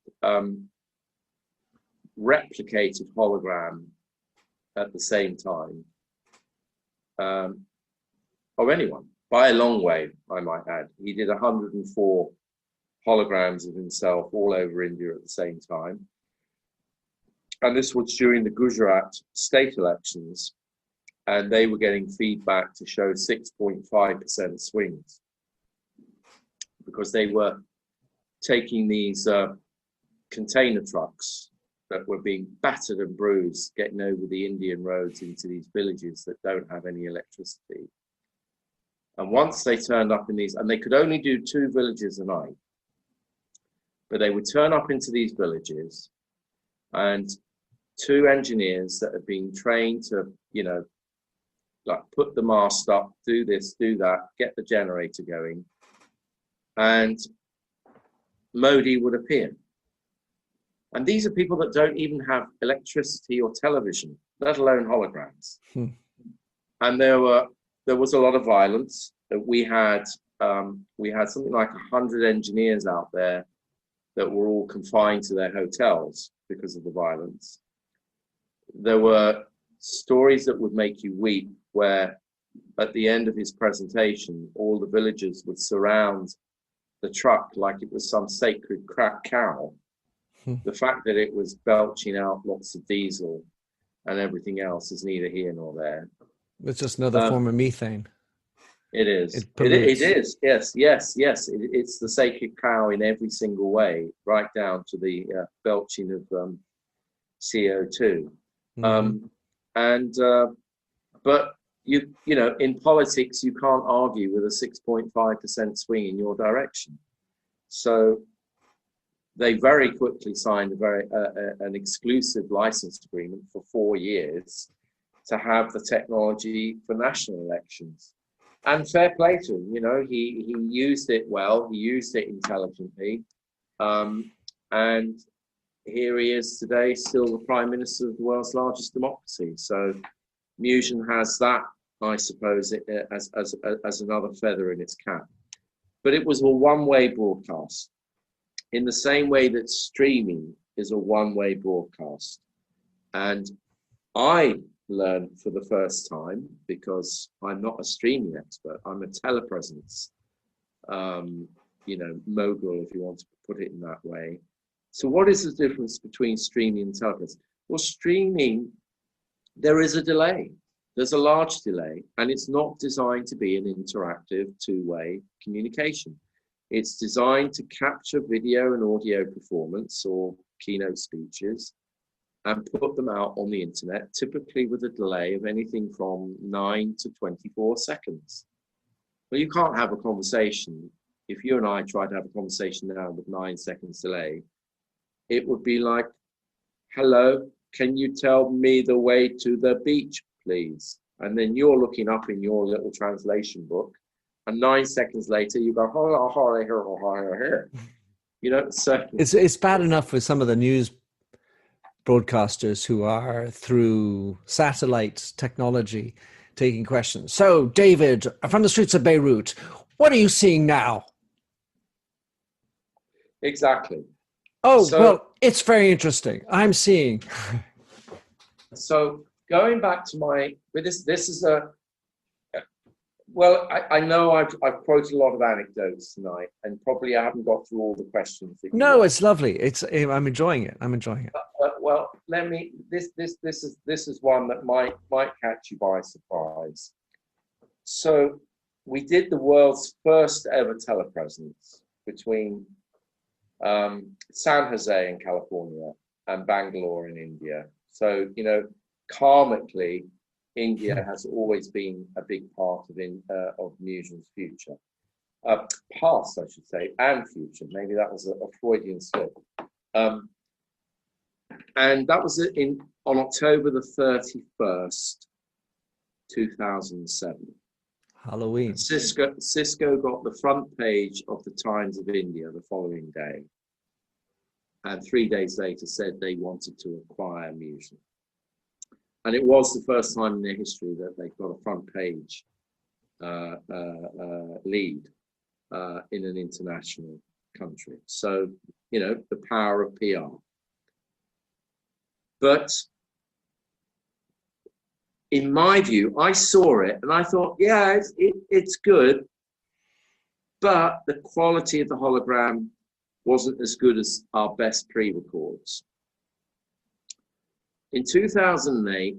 replicated hologram at the same time of anyone, by a long way, I might add. He did 104 holograms of himself all over India at the same time. And this was during the Gujarat state elections, and they were getting feedback to show 6.5% swings because they were taking these container trucks that were being battered and bruised, getting over the Indian roads into these villages that don't have any electricity. And once they turned up in these, and they could only do 2 villages a night, but they would turn up into these villages, and 2 engineers that had been trained to, like put the mast up, do this, do that, get the generator going, and Modi would appear. And these are people that don't even have electricity or television, let alone holograms. And there was a lot of violence. We had something like 100 engineers out there that were all confined to their hotels because of the violence. There were stories that would make you weep, where at the end of his presentation, all the villagers would surround the truck like it was some sacred cow. The fact that it was belching out lots of diesel and everything else is neither here nor there. It's just another form of methane. It is. It is. Yes. It's the sacred cow in every single way, right down to the belching of CO2. But in politics, you can't argue with a 6.5% swing in your direction. So they very quickly signed an exclusive license agreement for 4 years to have the technology for national elections. And fair play to him, he used it well, he used it intelligently. And here he is today, still the Prime Minister of the world's largest democracy. So Musion has that, I suppose, as another feather in its cap. But it was a one-way broadcast, in the same way that streaming is a one-way broadcast. And I learned for the first time, because I'm not a streaming expert, I'm a telepresence, mogul, if you want to put it in that way. So what is the difference between streaming and telepresence? Well, streaming, there is a delay. There's a large delay, and it's not designed to be an interactive two-way communication. It's designed to capture video and audio performance or keynote speeches and put them out on the internet, typically with a delay of anything from 9 to 24 seconds. Well, you can't have a conversation if you and I tried to have a conversation now with 9 seconds delay, it would be like, hello, can you tell me the way to the beach, please? And then you're looking up in your little translation book, and 9 seconds later you go, here. You know, so it's bad enough with some of the news broadcasters who are through satellite technology taking questions. So, David, from the streets of Beirut, what are you seeing now? Exactly. Oh, so, well, it's very interesting. I'm seeing. So going back to this is well, I know I've quoted a lot of anecdotes tonight, and probably I haven't got through all the questions. No, it's lovely. I'm enjoying it. Well, this is one that might catch you by surprise. So we did the world's first ever telepresence between San Jose in California and Bangalore in India. So, you know, karmically, India has always been a big part of Musion's future. Past, I should say, and future. Maybe that was a Freudian slip. And that was on October the 31st, 2007. Halloween. Cisco got the front page of the Times of India the following day. And 3 days later said they wanted to acquire Musion. And it was the first time in their history that they got a front page lead in an international country. So, you know, the power of PR. But in my view, I saw it and I thought, yeah, it's good. But the quality of the hologram wasn't as good as our best pre-records. In 2008,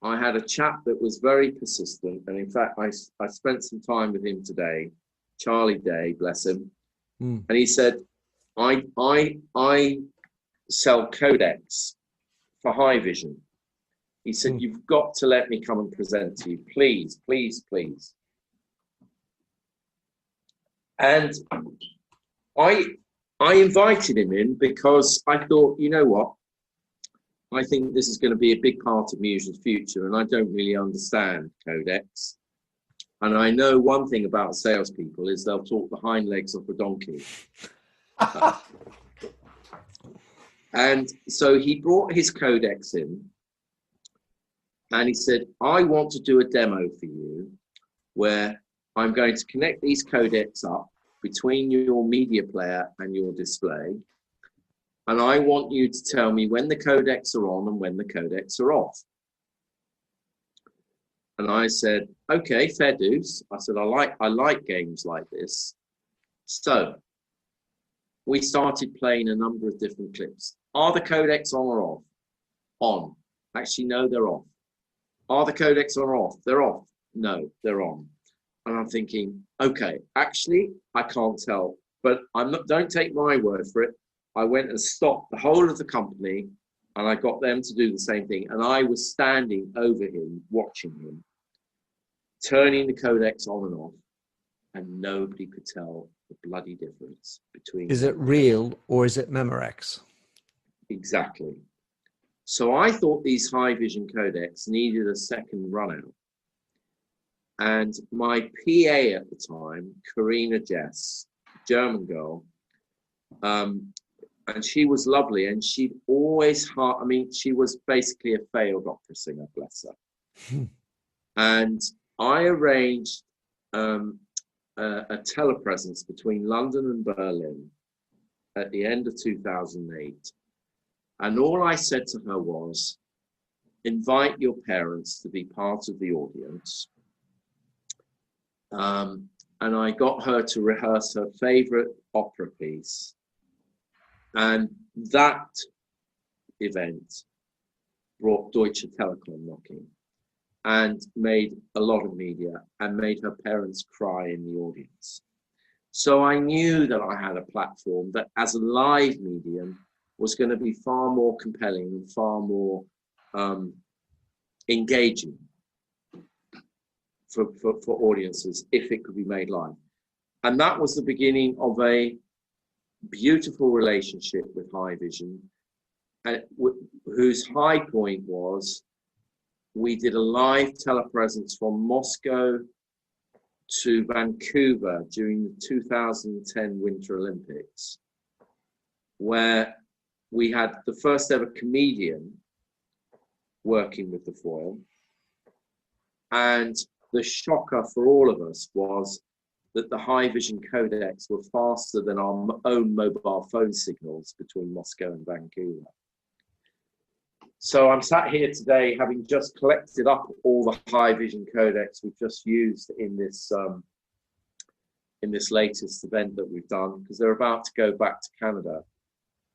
I had a chap that was very persistent. And in fact, I spent some time with him today, Charlie Day, bless him. And he said, I sell codecs for high vision. He said, you've got to let me come and present to you. Please, please, please. And I invited him in because I thought, you know what? I think this is going to be a big part of Musion's future, and I don't really understand codecs. And I know one thing about salespeople is they'll talk the hind legs off a donkey. And so he brought his codecs in, and he said, I want to do a demo for you where I'm going to connect these codecs up between your media player and your display. And I want you to tell me when the codecs are on and when the codecs are off. And I said, okay, fair dues. I said, I like games like this. So we started playing a number of different clips. Are the codecs on or off? On. Actually, no, they're off. Are the codecs on or off? They're off. No, they're on. And I'm thinking, okay, actually, I can't tell, but don't take my word for it. I went and stopped the whole of the company and I got them to do the same thing. And I was standing over him, watching him, turning the codecs on and off, and nobody could tell the bloody difference between. Is it real or is it Memorex? Exactly. So I thought these high vision codecs needed a second run out. And my PA at the time, Karina Jess, German girl, and she was lovely, and she'd always she was basically a failed opera singer, bless her. And I arranged a telepresence between London and Berlin at the end of 2008. And all I said to her was, invite your parents to be part of the audience. And I got her to rehearse her favorite opera piece. And that event brought Deutsche Telekom knocking and made a lot of media and made her parents cry in the audience. So I knew that I had a platform that as a live medium was going to be far more compelling and far more engaging for audiences if it could be made live. And that was the beginning of a beautiful relationship with Haivision, and whose high point was we did a live telepresence from Moscow to Vancouver during the 2010 Winter Olympics, where we had the first ever comedian working with the foil. And the shocker for all of us was that the Haivision codecs were faster than our own mobile phone signals between Moscow and Vancouver. So I'm sat here today having just collected up all the Haivision codecs we've just used in this latest event that we've done, because they're about to go back to Canada.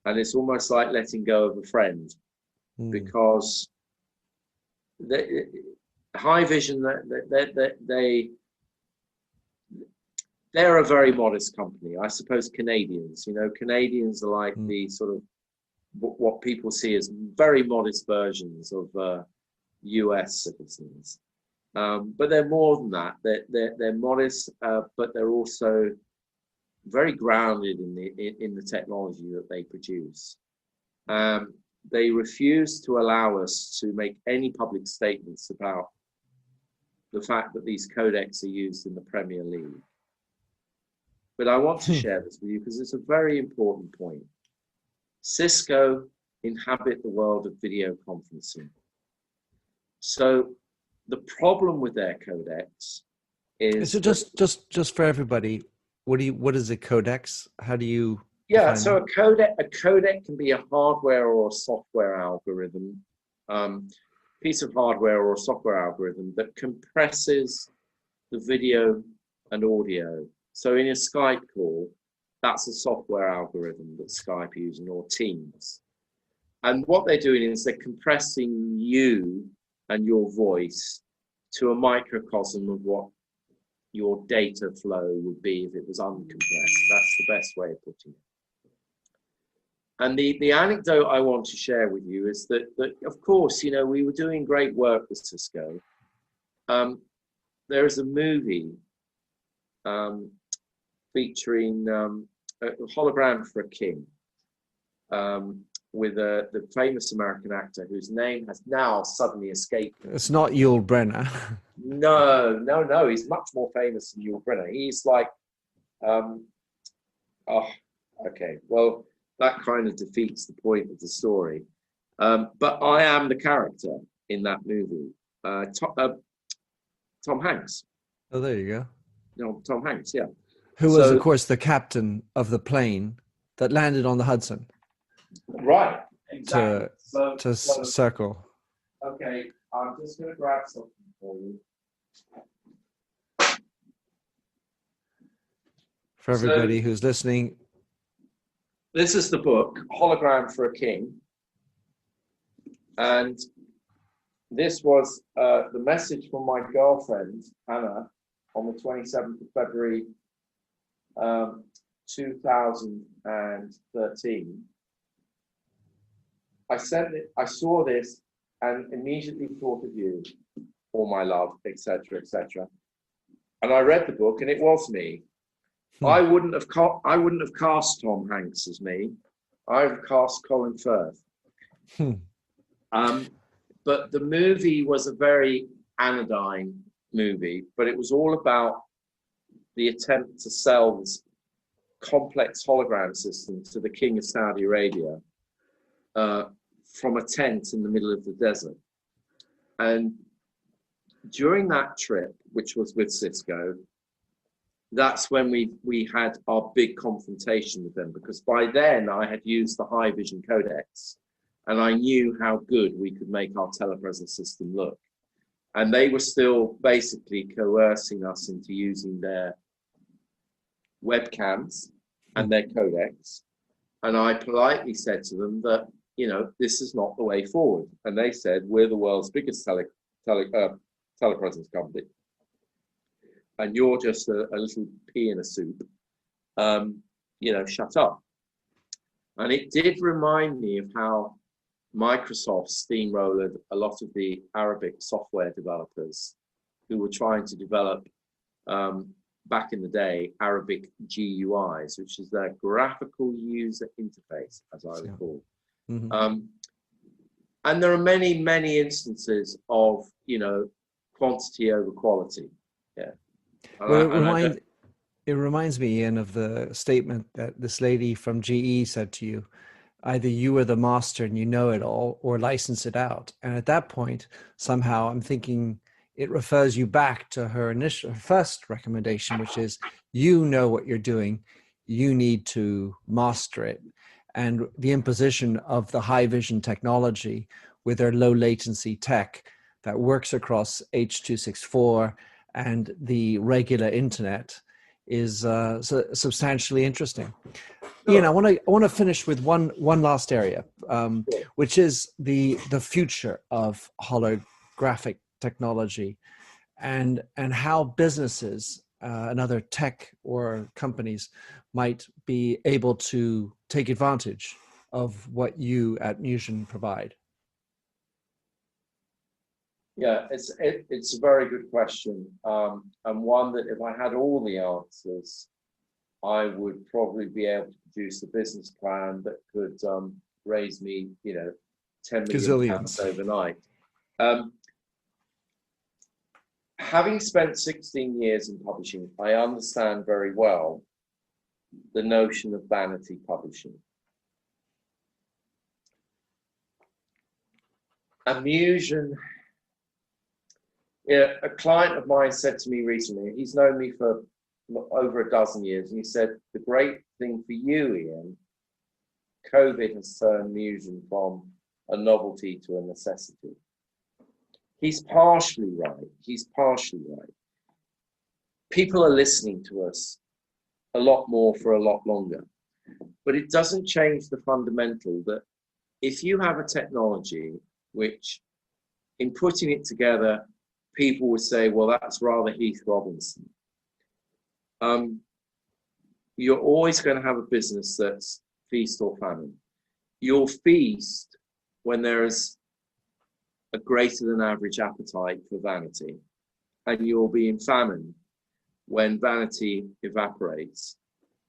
And it's almost like letting go of a friend, because Haivision, they're a very modest company. I suppose Canadians are like the sort of what people see as very modest versions of US citizens. But they're more than that. They're modest, but they're also very grounded in the technology that they produce. They refuse to allow us to make any public statements about the fact that these codecs are used in the Premier League. But I want to share this with you because it's a very important point. Cisco inhabit the world of video conferencing. So the problem with their codecs is... So just for everybody, what is a codex? How do you... Yeah, so a codec can be a hardware or a software algorithm, piece of hardware or a software algorithm that compresses the video and audio. So in a Skype call, that's a software algorithm that Skype using, or Teams. And what they're doing is they're compressing you and your voice to a microcosm of what your data flow would be if it was uncompressed. That's the best way of putting it. And the anecdote I want to share with you is that of course, we were doing great work with Cisco. There is a movie featuring a hologram for a king, with the famous American actor whose name has now suddenly escaped me. It's not Yul Brynner. No. He's much more famous than Yul Brynner. He's like, okay. Well, that kind of defeats the point of the story. But I am the character in that movie. Tom Hanks. Oh, there you go. No, Tom Hanks, yeah. Who was, of course, the captain of the plane that landed on the Hudson. Right, exactly. To circle. Okay, I'm just going to grab something for you. For everybody who's listening. This is the book, Hologram for a King. And this was the message from my girlfriend, Hannah, on the 27th of February, 2013. I sent it, I saw this and immediately thought of you, all my love, etc., etc. And I read the book and it was me. I wouldn't have cast Tom Hanks as me. I would have cast Colin Firth. But the movie was a very anodyne movie, but it was all about the attempt to sell this complex hologram system to the King of Saudi Arabia from a tent in the middle of the desert. And during that trip, which was with Cisco, that's when we had our big confrontation with them, because by then I had used the Haivision codecs and I knew how good we could make our telepresence system look. And they were still basically coercing us into using their webcams and their codecs. And I politely said to them that, this is not the way forward. And they said, we're the world's biggest telepresence company. And you're just a little pea in a soup, shut up. And it did remind me of how Microsoft steamrolled a lot of the Arabic software developers who were trying to develop back in the day, Arabic GUIs, which is their graphical user interface, as I recall. Mm-hmm. And there are many, many instances of, quantity over quality. Yeah. Well, it reminds me, Ian, of the statement that this lady from GE said to you: either you are the master and you know it all, or license it out. And at that point, somehow I'm thinking it refers you back to her first recommendation, which is, you know what you're doing, you need to master it. And the imposition of the high vision technology with their low latency tech that works across H.264 and the regular internet is substantially interesting. Ian, I want to finish with one last area, which is the future of holographic technology, and how businesses and other tech or companies might be able to take advantage of what you at Musion provide. Yeah, it's a very good question, and one that if I had all the answers, I would probably be able to produce a business plan that could raise me, 10 million pounds overnight. Having spent 16 years in publishing, I understand very well the notion of vanity publishing. A Musion, a client of mine said to me recently, he's known me for over a dozen years, and he said, the great thing for you, Ian, COVID has turned Musion from a novelty to a necessity. He's partially right. People are listening to us a lot more for a lot longer, but it doesn't change the fundamental that if you have a technology which, in putting it together, people would say, well, that's rather Heath Robinson. You're always going to have a business that's feast or famine. You'll feast when there is a greater than average appetite for vanity, and you'll be in famine when vanity evaporates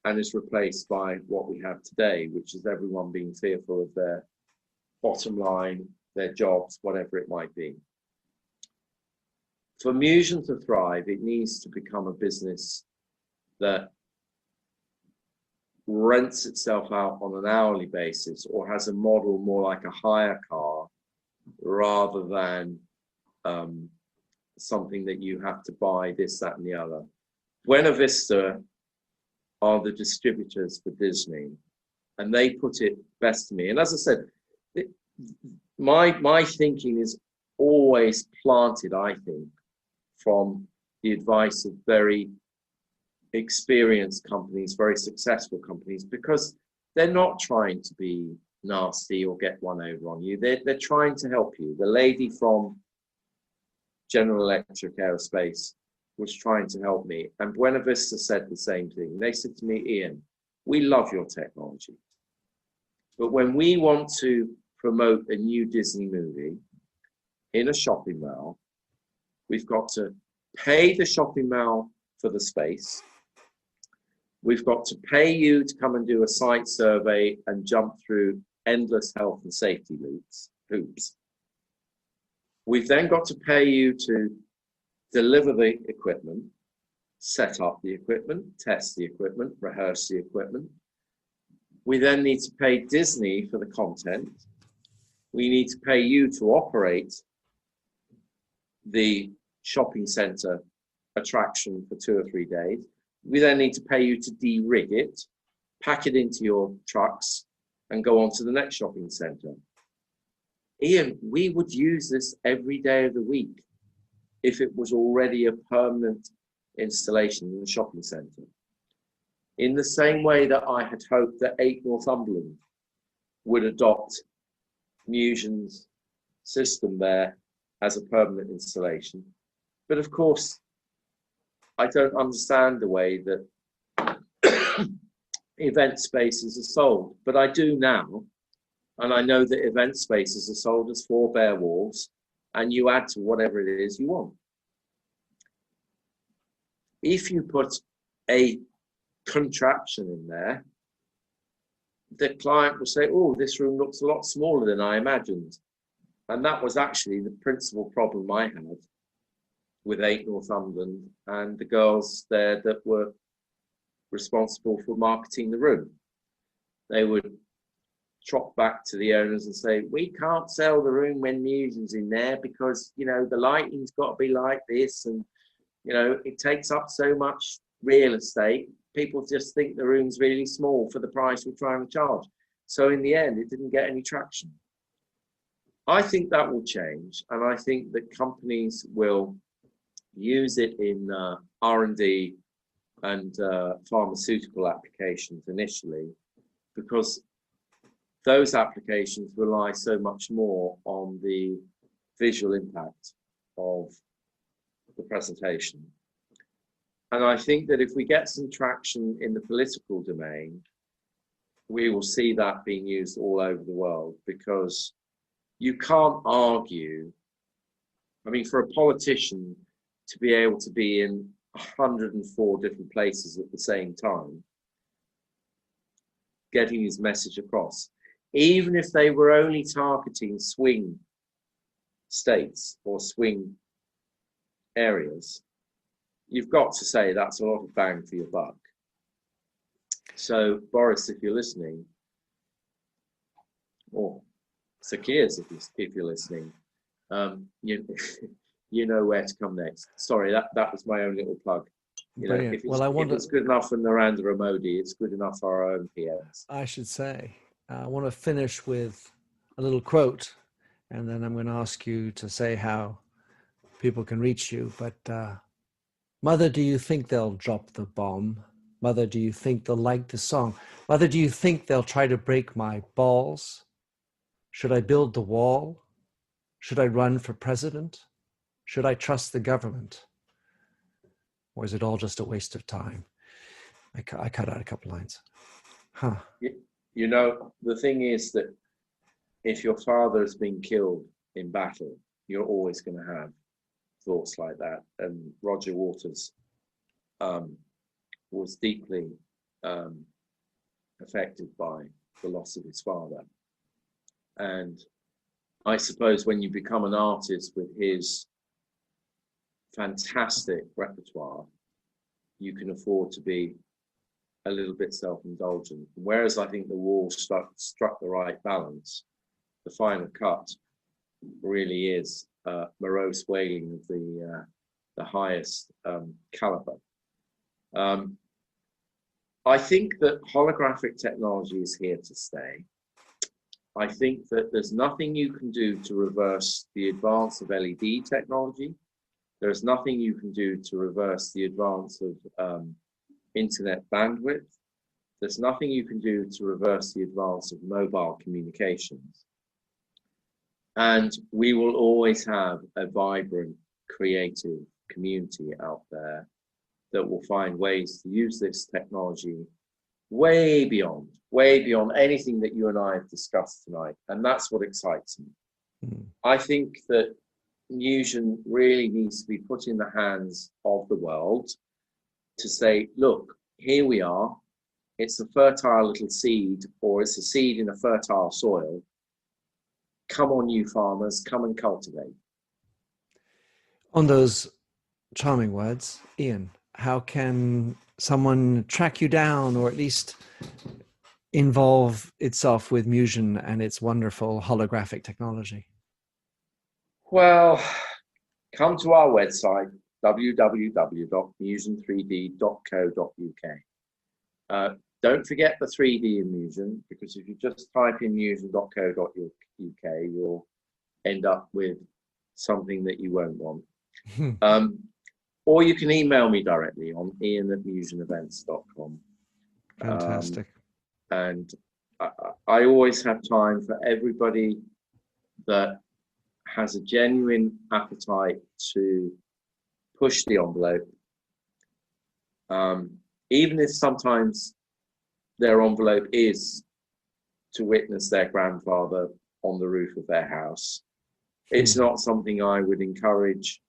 and is replaced by what we have today, which is everyone being fearful of their bottom line, their jobs, whatever it might be. For Musion to thrive, it needs to become a business that rents itself out on an hourly basis, or has a model more like a hire car rather than something that you have to buy this, that, and the other. Buena Vista are the distributors for Disney, and they put it best to me. And as I said, my thinking is always planted, I think, from the advice of very experienced companies, very successful companies, because they're not trying to be nasty or get one over on you. They're trying to help you. The lady from General Electric Aerospace was trying to help me, and Buena Vista said the same thing. They said to me, Ian, we love your technology, but when we want to promote a new Disney movie in a shopping mall, we've got to pay the shopping mall for the space. We've got to pay you to come and do a site survey and jump through endless health and safety hoops. We've then got to pay you to deliver the equipment, set up the equipment, test the equipment, rehearse the equipment. We then need to pay Disney for the content. We need to pay you to operate the shopping center attraction for 2 or 3 days. We then need to pay you to de-rig it, pack it into your trucks, and go on to the next shopping center. Ian, we would use this every day of the week if it was already a permanent installation in the shopping center. In the same way that I had hoped that 8 Northumberland would adopt Musion's system there as a permanent installation. But of course, I don't understand the way that event spaces are sold, but I do now. And I know that event spaces are sold as 4 bare walls, and you add to whatever it is you want. If you put a contraption in there, the client will say, oh, this room looks a lot smaller than I imagined. And that was actually the principal problem I had with 8 Northumberland and the girls there that were responsible for marketing the room. They would trot back to the owners and say, we can't sell the room when Musion's in there because, you know, the lighting's got to be like this, and, you know, it takes up so much real estate. People just think the room's really small for the price we're trying to charge. So in the end, it didn't get any traction. I think that will change, and I think that companies will use it in R&D and pharmaceutical applications initially, because those applications rely so much more on the visual impact of the presentation. And I think that if we get some traction in the political domain, we will see that being used all over the world, because you can't argue. I mean, for a politician to be able to be in 104 different places at the same time, getting his message across, even if they were only targeting swing states or swing areas, you've got to say that's a lot of bang for your buck. So, Boris, if you're listening, or Zacchaeus, if you're listening, you know where to come next. Sorry, that was my own little plug. You know, if it's good enough for Narendra Modi, it's good enough for our own PMs. I should say, I want to finish with a little quote, and then I'm going to ask you to say how people can reach you. But Mother, do you think they'll drop the bomb? Mother, do you think they'll like the song? Mother, do you think they'll try to break my balls? Should I build the wall? Should I run for president? Should I trust the government? Or is it all just a waste of time? I cut out a couple lines. Huh. You know, the thing is that if your father has been killed in battle, you're always going to have thoughts like that. And Roger Waters was deeply affected by the loss of his father. And I suppose when you become an artist with his fantastic repertoire, you can afford to be a little bit self-indulgent. Whereas I think the wall struck the right balance, the final cut really is morose wailing of the highest caliber. I think that holographic technology is here to stay. I think that there's nothing you can do to reverse the advance of LED technology. There's nothing you can do to reverse the advance of internet bandwidth. There's nothing you can do to reverse the advance of mobile communications. And we will always have a vibrant, creative community out there that will find ways to use this technology way beyond anything that you and I have discussed tonight. And that's what excites me. Mm. I think that Musion really needs to be put in the hands of the world to say, look, here we are. It's a fertile little seed, or it's a seed in a fertile soil. Come on, you farmers, come and cultivate. On those charming words, Ian, how can someone track you down, or at least involve itself with Musion and its wonderful holographic technology? Well, come to our website, www.musion3d.co.uk. Don't forget the 3D in Musion, because if you just type in musion.co.uk, you'll end up with something that you won't want. Or you can email me directly on ian@musionevents.com. Fantastic. And I always have time for everybody that has a genuine appetite to push the envelope. Even if sometimes their envelope is to witness their grandfather on the roof of their house. It's not something I would encourage,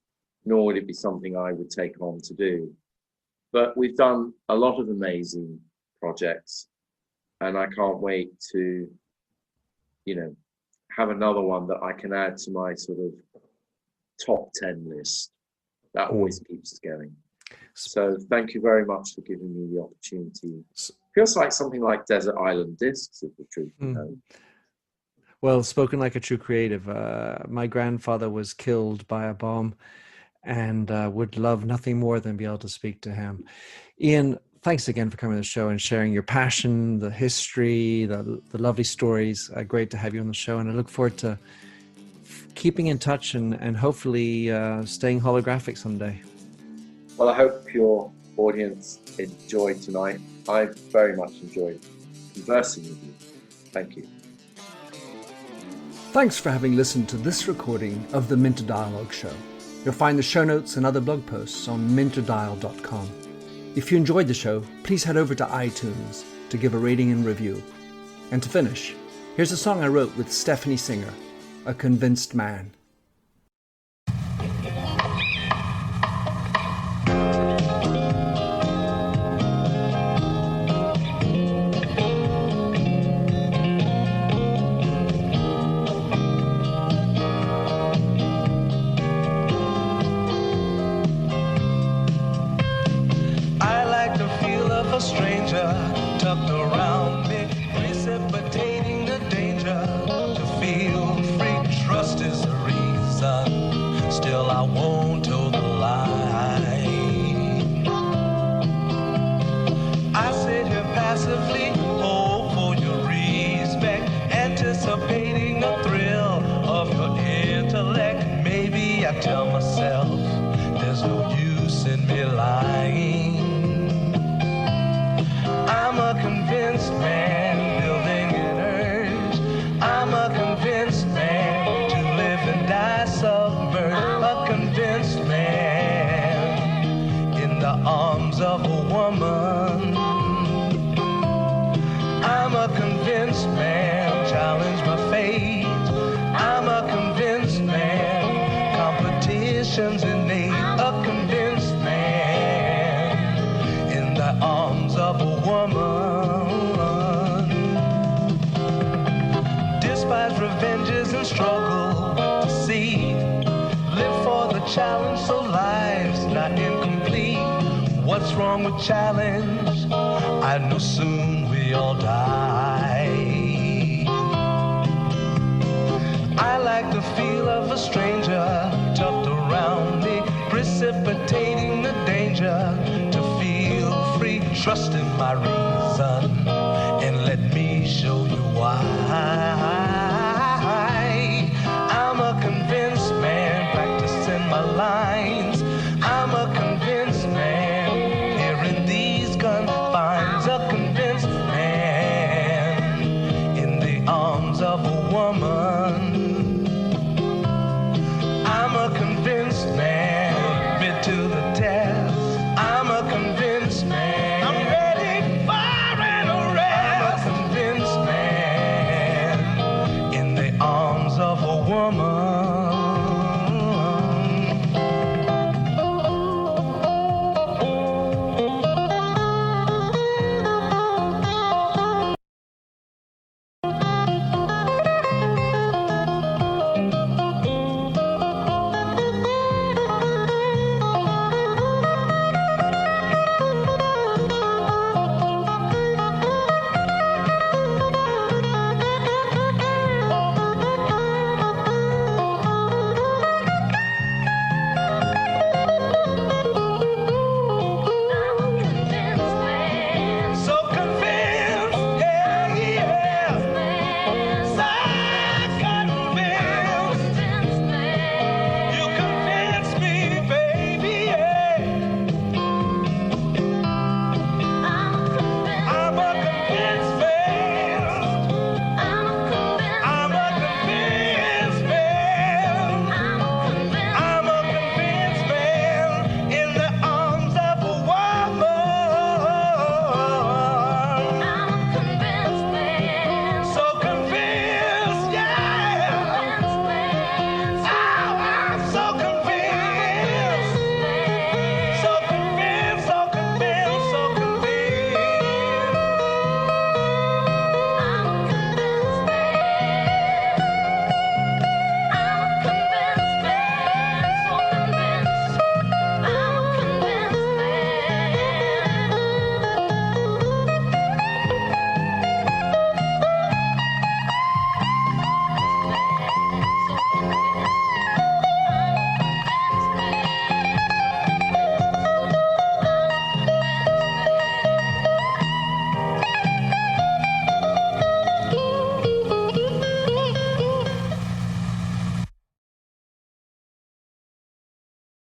nor would it be something I would take on to do. But we've done a lot of amazing projects, and I can't wait to, have another one that I can add to my sort of top 10 list. That always keeps us going. So thank you very much for giving me the opportunity. Feels like something like Desert Island Discs, if the truth is known. Well, spoken like a true creative. My grandfather was killed by a bomb, and would love nothing more than be able to speak to him. Ian, thanks again for coming to the show and sharing your passion, the history, the lovely stories. Great to have you on the show, and I look forward to keeping in touch and hopefully staying holographic someday. Well, I hope your audience enjoyed tonight. I very much enjoyed conversing with you. Thank you. Thanks for having listened to this recording of the Minter Dialogue Show. You'll find the show notes and other blog posts on minterdial.com. If you enjoyed the show, please head over to iTunes to give a rating and review. And to finish, here's a song I wrote with Stephanie Singer, A Convinced Man. Stranger tucked around me, precipitating the danger. To feel free, trust is the reason. Still, I won't toe the line. I sit here passively, hope for your respect, anticipating the thrill of your intellect. Maybe I tell myself there's no use in me lying. I'm a convinced man, building an urge. I'm a convinced man, to live and die submerged. A convinced man, in the arms of a woman. I'm a convinced man, challenge my fate. I'm a convinced man, competition's innate. A convinced man, in the arms of a woman. Despise revenges and struggle to see. Live for the challenge so life's not incomplete. What's wrong with challenge? I know soon we all die. I like the feel of a stranger tucked around me, precipitating the danger. To feel free, trust in my reason, and let me show you why.